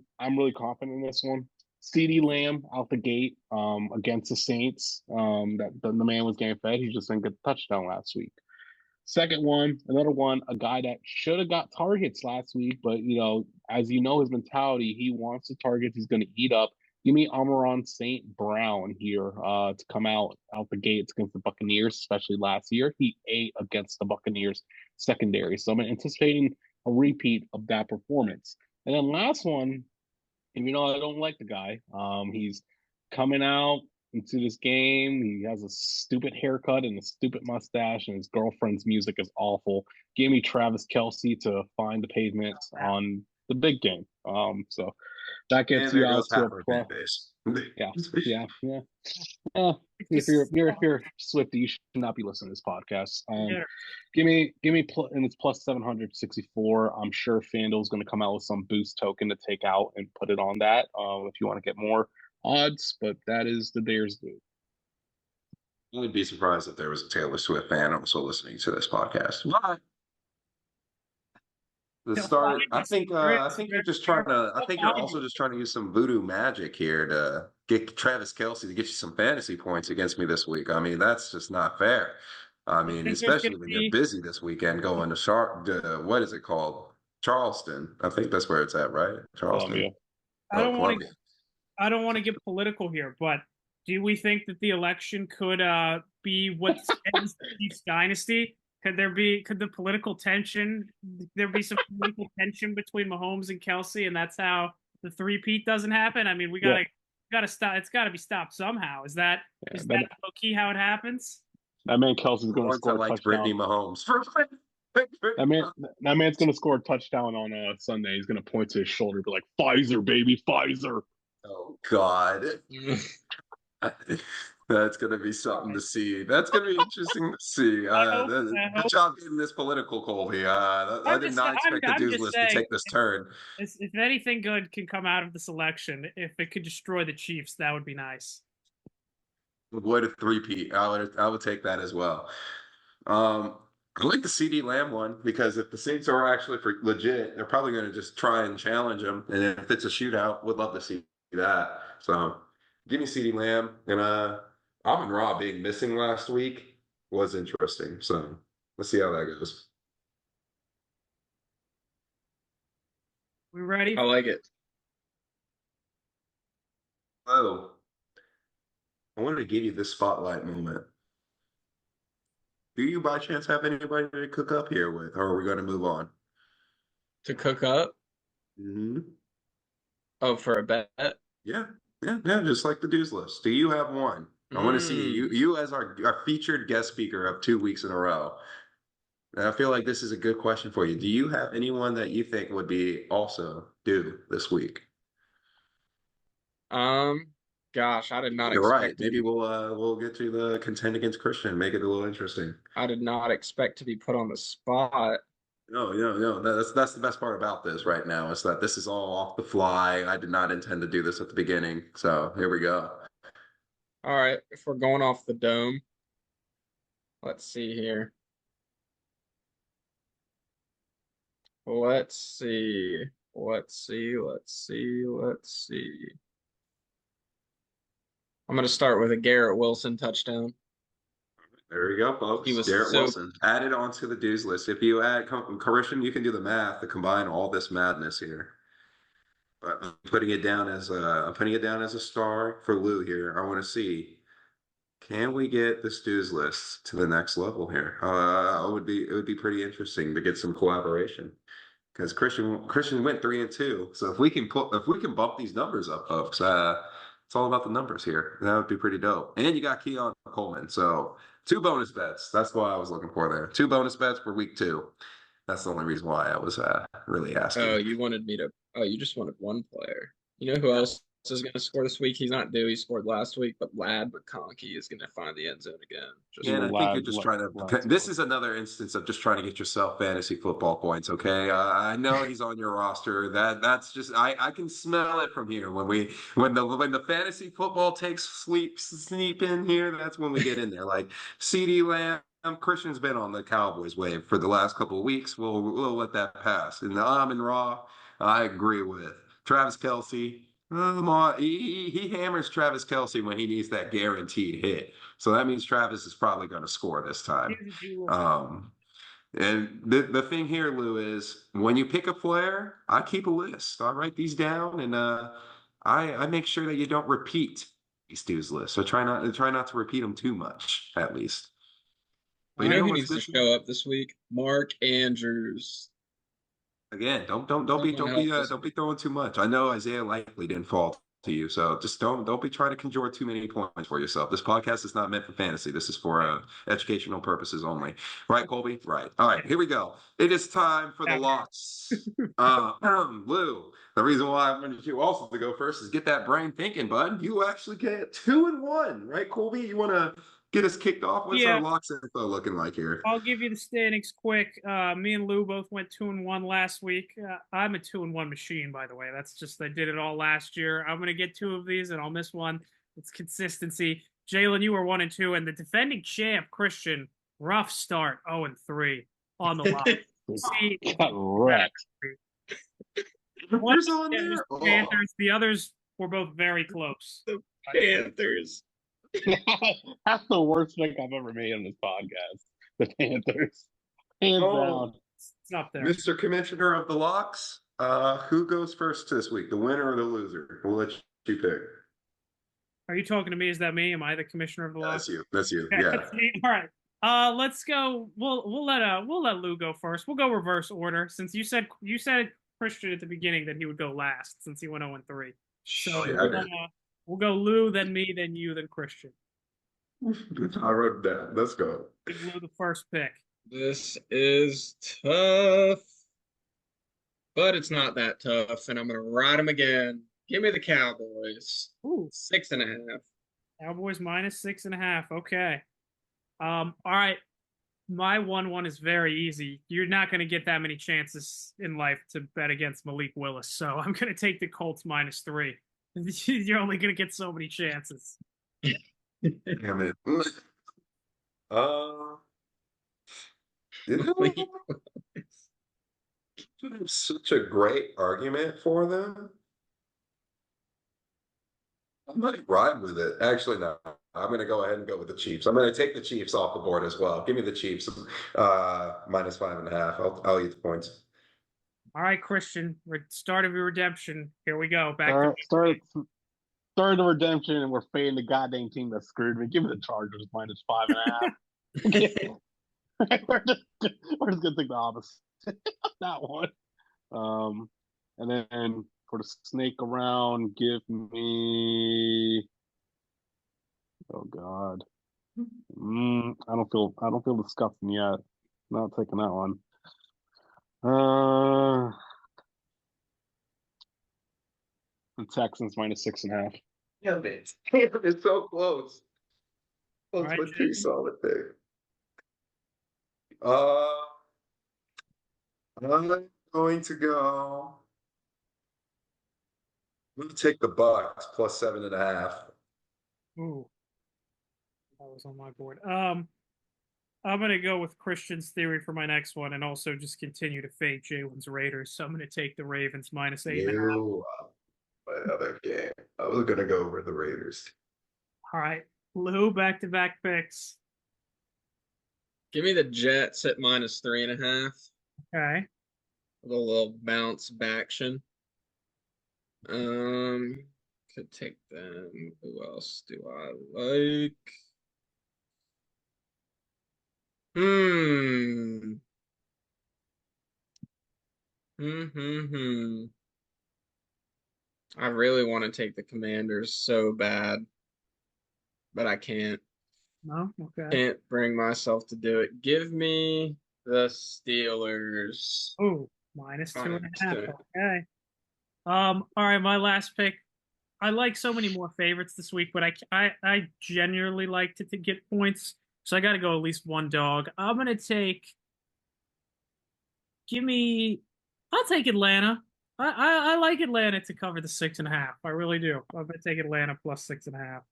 confident in this one. CeeDee Lamb out the gate against the Saints. That the man was getting fed. He just didn't get the touchdown last week. Second one, another one, a guy that should have got targets last week, but as you know his mentality, he wants the targets. He's going to eat up. Give me Amon-Ra St. Brown here to come out the gates against the Buccaneers, especially last year. He ate against the Buccaneers secondary, so I'm anticipating a repeat of that performance. And then last one. And I don't like the guy. He's coming out into this game. He has a stupid haircut and a stupid mustache, and his girlfriend's music is awful. Give me Travis Kelce to find the pavement on the big game. So that gets you out to a plus. Yeah. If you're Swifty, you should not be listening to this podcast. Give me, and it's plus 764. I'm sure FanDuel's going to come out with some boost token to take out and put it on that if you want to get more odds. But that is the dares do.
I would be surprised if there was a Taylor Swift fan also listening to this podcast. But the start, I think you're just trying to. I think you're also just trying to use some voodoo magic here to get Travis Kelce to get you some fantasy points against me this week. I mean, that's just not fair. I mean, especially when you're busy this weekend going to what is it called? Charleston. I think that's where it's at, right? Charleston.
I don't want to get political here, but do we think that the election could be what ends the Chiefs dynasty? Could the political tension, there be some political tension between Mahomes and Kelce, and that's how the three-peat doesn't happen? I mean, we gotta stop. It's got to be stopped somehow. Is that low-key how it happens?
That man Kelce's going to score a touchdown.
Brittany Mahomes.
that man's going to score a touchdown on Sunday. He's going to point to his shoulder, and be like, "Pfizer, baby, Pfizer."
Oh God. That's going to be something to see. That's going to be interesting to see. Good job getting this political, Colby. I did not expect the dudes list to take this turn.
If anything good can come out of this election, if it could destroy the Chiefs, that would be nice.
Avoid a three-peat. I would take that as well. I like the CeeDee Lamb one because if the Saints are actually legit, they're probably going to just try and challenge them. And if it's a shootout, would love to see that. So give me CeeDee Lamb. And Amon-Ra being missing last week was interesting. So let's see how that goes.
We ready?
I like it.
Oh, I wanted to give you this spotlight moment. Do you by chance have anybody to cook up here with, or are we going to move on?
To cook up?
Hmm.
Oh, for a bet?
Yeah, yeah, just like the dues list. Do you have one? I want to see you,
Mm.
you as our featured guest speaker of 2 weeks in a row. And I feel like this is a good question for you. Do you have anyone that you think would be also due this week?
Um, Gosh, I did not
You're right.
expect to
Maybe
be
we'll get to the contend against Christian, make it a little interesting.
I did not expect to be put on the spot.
No, no, no. That's the best part about this right now is that this is all off the fly. I did not intend to do this at the beginning, so here we go.
All right, if we're going off the dome, let's see here. Let's see. Let's see. Let's see. Let's see. I'm going to start with a Garrett Wilson touchdown.
There we go,
He
folks.
was
Garrett
so
Wilson added onto the dues list. If you add Christian, you can do the math to combine all this madness here. But I'm putting it down as a star for Lou here. I want to see, can we get this dues list to the next level here? It would be pretty interesting to get some collaboration because Christian went 3-2. So if we can bump these numbers up, folks, it's all about the numbers here. That would be pretty dope. And you got Keon Coleman, so two bonus bets. That's what I was looking for there. Two bonus bets for week 2. That's the only reason why I was really
Oh,
asking.
you wanted me to. Oh, you just wanted one player. You know who else is going to score this week? He's not due. He scored last week, but Lad McConkey is going to find the end zone again. Just
Yeah, and I think you're
Lad,
just
Lad,
trying to. This is another instance of just trying to get yourself fantasy football points. Okay, I know he's on your roster. That's just I can smell it from here when the fantasy football takes sleep in here. That's when we get in there. Like CD Lamb, Christian's been on the Cowboys wave for the last couple of weeks. We'll let that pass. And the Amon Ra, I agree with Travis Kelce. He hammers Travis Kelce when he needs that guaranteed hit. So that means Travis is probably going to score this time.
Here's a jewel.
And the thing here, Lou, is when you pick a player, I keep a list. I write these down, and I make sure that you don't repeat these dudes lists. So try not to repeat them too much, at least. But
You
you
know
know
who
what's
needs to
missing?
show up this week? Mark Andrews.
Again,
Someone help this.
don't be throwing too much. I know Isaiah likely didn't fall to you, so just don't be trying to conjure too many points for yourself. This podcast is not meant for fantasy. This is for educational purposes only. Right, Colby? Right. All right, here we go. It is time for the locks. Lou, the reason why I wanted you also to go first is get that brain thinking, bud. You actually get 2-1, right, Colby? You want to get us kicked off? What's our
Yeah,
locks info looking like here?
I'll give you the standings quick. Me and Lou both went 2-1 last week. I'm a 2-1 machine, by the way. That's just I did it all last year. I'm gonna get 2 of these, and I'll miss one. It's consistency. Jalen, you were 1-2, and the defending champ Christian, rough start, 0-3 on the line. See,
got wrecked.
one
Who's on
was
there? Oh.
Panthers. The others were both very close.
The Panthers.
That's the worst pick I've ever made on this podcast. The Panthers. Hands down.
It's up there.
Mr. Commissioner of the Locks, who goes first this week, the winner or the loser? We'll let you pick.
Are you talking to me? Is that me? Am I the commissioner of the law?
That's you. That's you.
Okay,
Yeah.
all right. Let's go. We'll let Lou go first. We'll go reverse order since you said Christian at the beginning that he would go last since he went 0-3. So
Yeah,
we'll go Lou, then me, then you, then Christian.
I wrote that. Let's go.
Give Lou the first pick.
This is tough, but it's not that tough, and I'm gonna ride them again. Give me the Cowboys.
Ooh,
6.5.
Cowboys minus 6.5. Okay. All right. My 1-1 is very easy. You're not going to get that many chances in life to bet against Malik Willis, so I'm going to take the Colts -3. You're only going to get so many chances.
Damn it. You know, such a great argument for them. I might ride with it. Actually, no. I'm going to go ahead and go with the Chiefs. I'm going to take the Chiefs off the board as well. Give me the Chiefs -5.5. I'll eat the points.
All right, Christian, start of your redemption. Here we go. Back to
Start the redemption, and we're fading the goddamn team that screwed me. Give me the Chargers -5.5. we're just gonna take the opposite that one. And then for the snake around, give me. Oh God. I don't feel disgusting yet. Not taking that one. The Texans -6.5.
Yeah, man. It's so close. Close,
right,
but
Jason.
too solid there. I'm going to go. I'm going to take the Bucks +7.5.
Ooh, that was on my board. I'm going to go with Christian's theory for my next one, and also just continue to fade Jalen's Raiders. So I'm going to take the Ravens -8.5.
You, my other game. I was going to go over the Raiders.
All right, Lou, back-to-back picks.
Give me the Jets at -3.5.
Okay.
With a little bounce baction. Could take them. Who else do I like? I really want to take the Commanders so bad, but I can't.
No? Okay.
Can't bring myself to do it. Give me the Steelers.
Oh, -2.5.
-2.
Okay. All right, my last pick. I like so many more favorites this week, but I genuinely like to get points, so I got to go at least one dog. I'm gonna take. I'll take Atlanta. I like Atlanta to cover the 6.5. I really do. I'm gonna take Atlanta +6.5.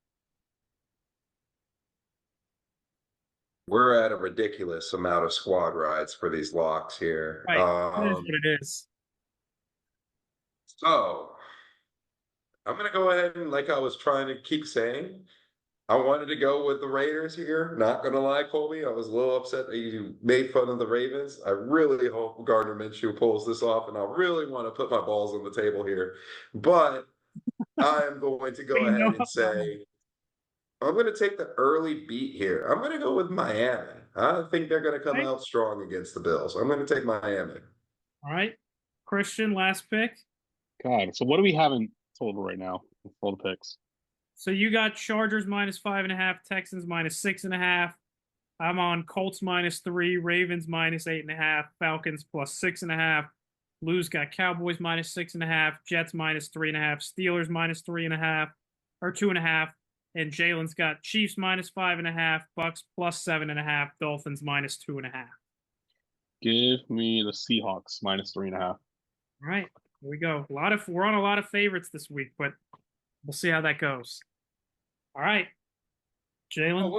We're at a ridiculous amount of squad rides for these locks here.
Right, that is what it is.
So I'm going to go ahead and, like I was trying to keep saying, I wanted to go with the Raiders here. Not going to lie, Colby, I was a little upset that you made fun of the Ravens. I really hope Gardner Minshew pulls this off, and I really want to put my balls on the table here. But I am going to go ahead and say I'm going to take the early beat here. I'm going to go with Miami. I think they're going to come out strong against the Bills. I'm going to take Miami.
All right. Christian, last pick.
God, so what do we have in total right now? All the picks.
So you got Chargers -5.5, Texans -6.5. I'm on Colts -3, Ravens -8.5, Falcons +6.5. Lou's got Cowboys -6.5, Jets -3.5, Steelers -3.5 or 2.5, and Jalen's got Chiefs -5.5, Bucks +7.5, Dolphins -2.5.
Give me the Seahawks -3.5.
All right, here we go. We're on a lot of favorites this week, but we'll see how that goes. All right, Jalen.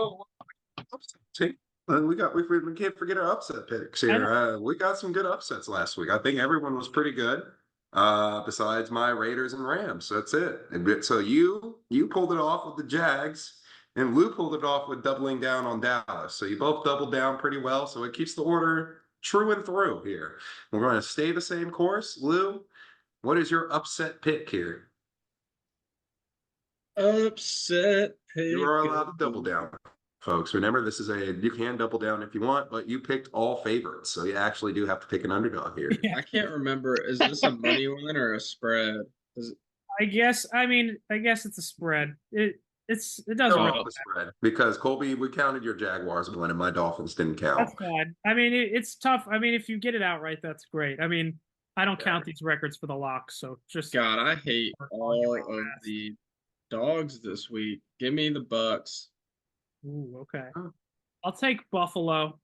We can't forget our upset picks here. We got some good upsets last week. I think everyone was pretty good, besides my Raiders and Rams. So that's it. So you pulled it off with the Jags, and Lou pulled it off with doubling down on Dallas. So you both doubled down pretty well. So it keeps the order true and through here. We're going to stay the same course. Lou, what is your upset pick here?
Upset pick.
You are allowed to double down, folks. Remember, you can double down if you want, but you picked all favorites, so you actually do have to pick an underdog here.
I can't remember. Is this a money line or a spread?
I guess it's a spread. It doesn't really
spread because Colby, we counted your Jaguars one, and my Dolphins didn't count.
That's fine. I mean, it's tough. I mean, if you get it outright, that's great. I mean, I don't count these records for the locks, so just
God, I hate all of the dogs this week. Give me the Bucks.
Ooh, okay. I'll take Buffalo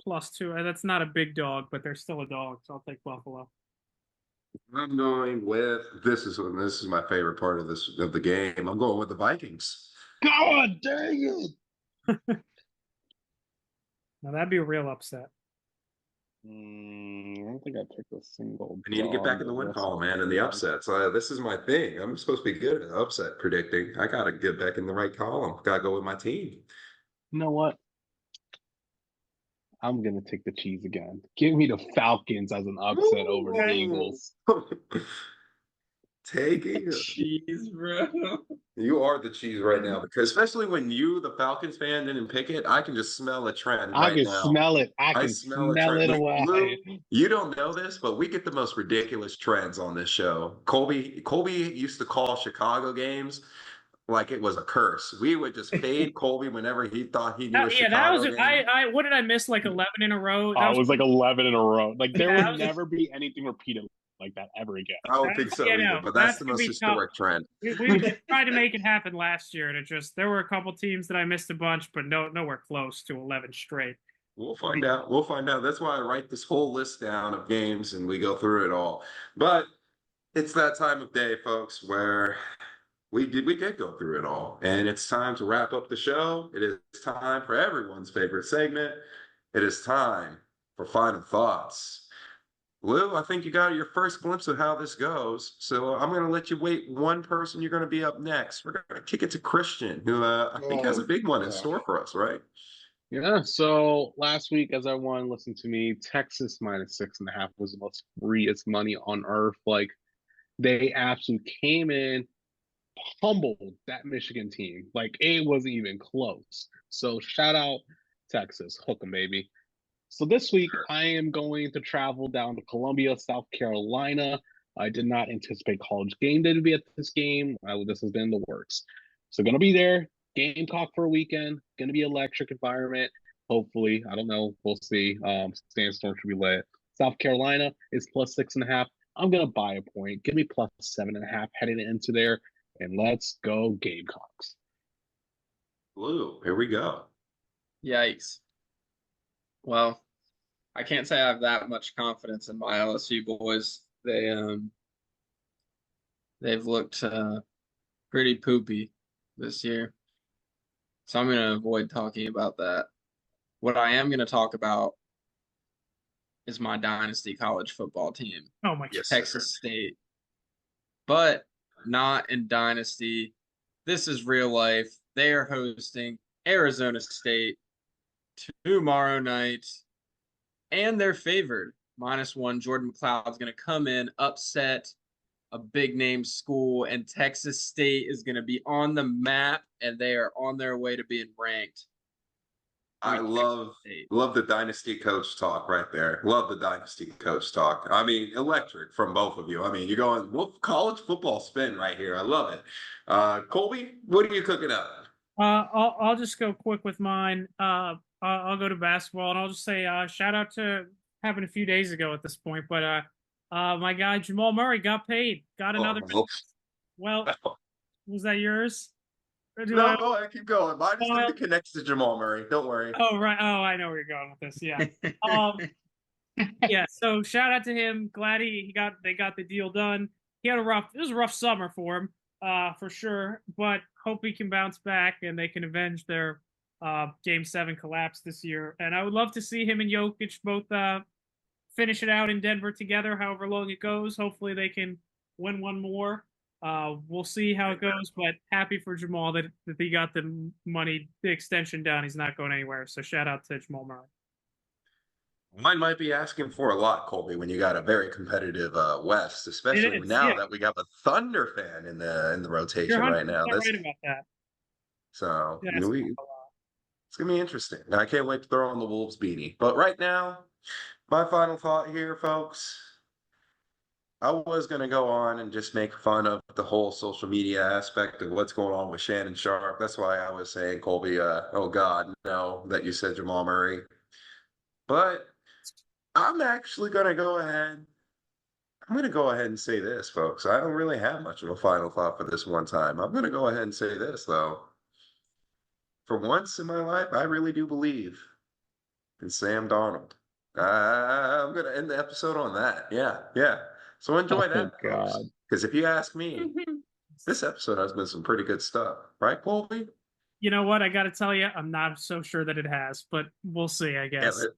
+2. That's not a big dog, but they're still a dog, so I'll take Buffalo.
I'm going with this is my favorite part of the game. I'm going with the Vikings.
God dang it!
Now that'd be a real upset.
I don't think I picked a single.
I need to get back in the win column, man, and the upsets. This is my thing. I'm supposed to be good at upset predicting. I got to get back in the right column. Got to go with my team.
You know what? I'm gonna take the cheese again. Give me the Falcons as an upset over the Eagles.
Taking
Jeez, bro.
You are the cheese right now, because especially when you, the Falcons fan, didn't pick it, I can just smell a trend
I
right
can
now.
smell it. I
I
can
smell a
smell
trend.
it away.
Lou, you don't know this, but we get the most ridiculous trends on this show. Colby used to call Chicago games like it was a curse. We would just fade Colby whenever he thought he knew a
Yeah, that was
Chicago game.
what did I miss? Like 11 in a row. That
It was like 11 in a row. Like there
Yeah,
would never be anything repeated like that ever again.
I don't think so
Yeah,
either,
no,
but that's
that's
the
gonna
most
be
historic trend.
we tried to make it happen last year, and there were a couple teams that I missed a bunch, but nowhere close to 11 straight.
We'll find out. We'll find out. That's why I write this whole list down of games and we go through it all. But it's that time of day, folks, where we did go through it all. And it's time to wrap up the show. It is time for everyone's favorite segment. It is time for final thoughts. Lou, I think you got your first glimpse of how this goes. So I'm going to let you wait one person. You're going to be up next. We're going to kick it to Cristian, who I think has a big one in store for us, right?
Yeah, so last week, as everyone listened to me, Texas -6.5 was the most freest money on earth. Like, they absolutely came in, humbled that Michigan team. Like, it wasn't even close. So, shout out Texas. Hook 'em, baby. So, this week, I am going to travel down to Columbia, South Carolina. I did not anticipate College Game Day to be at this game. This has been in the works. So, going to be there. Gamecock for a weekend. Going to be electric environment. Hopefully, I don't know. We'll see. Sandstorm should be lit. South Carolina is +6.5. I'm gonna buy a point. Give me +7.5 heading into there, and let's go Gamecocks.
Lou, here we go.
Yikes. Well, I can't say I have that much confidence in my LSU boys. They've looked pretty poopy this year. So I'm going to avoid talking about that. What I am going to talk about is my dynasty college football team,
Oh my God.
Texas State. But not in dynasty. This is real life. They are hosting Arizona State tomorrow night, and they're favored. -1. Jordan McLeod's going to come in, upset a big name school, and Texas State is going to be on the map, and they are on their way to being ranked.
I love the dynasty coach talk right there. Love the dynasty coach talk. I mean, electric from both of you. I mean, you're going college football spin right here. I love it. Colby, what are you cooking up?
I'll just go quick with mine. I'll go to basketball, and I'll just say shout out to happened a few days ago at this point, but my guy Jamal Murray got paid, got another. Well, was that yours?
No, I keep going. Mine is going to be connected to Jamal Murray. Don't worry.
Oh, right. Oh, I know where you're going with this. Yeah. Yeah. So shout out to him. Glad they got the deal done. It was a rough summer for him, for sure. But hope he can bounce back and they can avenge their Game 7 collapse this year. And I would love to see him and Jokic both finish it out in Denver together, however long it goes. Hopefully they can win one more. We'll see how it goes, but happy for Jamal that he got the money, the extension down. He's not going anywhere. So shout out to Jamal Murray.
Mine might be asking for a lot, Colby, when you got a very competitive West, especially now that we got a Thunder fan in the rotation right now.
That's right about that.
So it's gonna be interesting. I can't wait to throw on the Wolves beanie. But right now, my final thought here, folks. I was going to go on and just make fun of the whole social media aspect of what's going on with Shannon Sharpe. That's why I was saying, Colby, oh God, no, that you said Jamal Murray. But I'm actually going to go ahead. I'm going to go ahead and say this, folks. I don't really have much of a final thought for this one time. I'm going to go ahead and say this, though. For once in my life, I really do believe in Sam Darnold. I'm going to end the episode on that. Yeah. So enjoy that, because if you ask me, this episode has been some pretty good stuff, right, Colby?
You know what? I got to tell you, I'm not so sure that it has, but we'll see, I guess.
Yeah,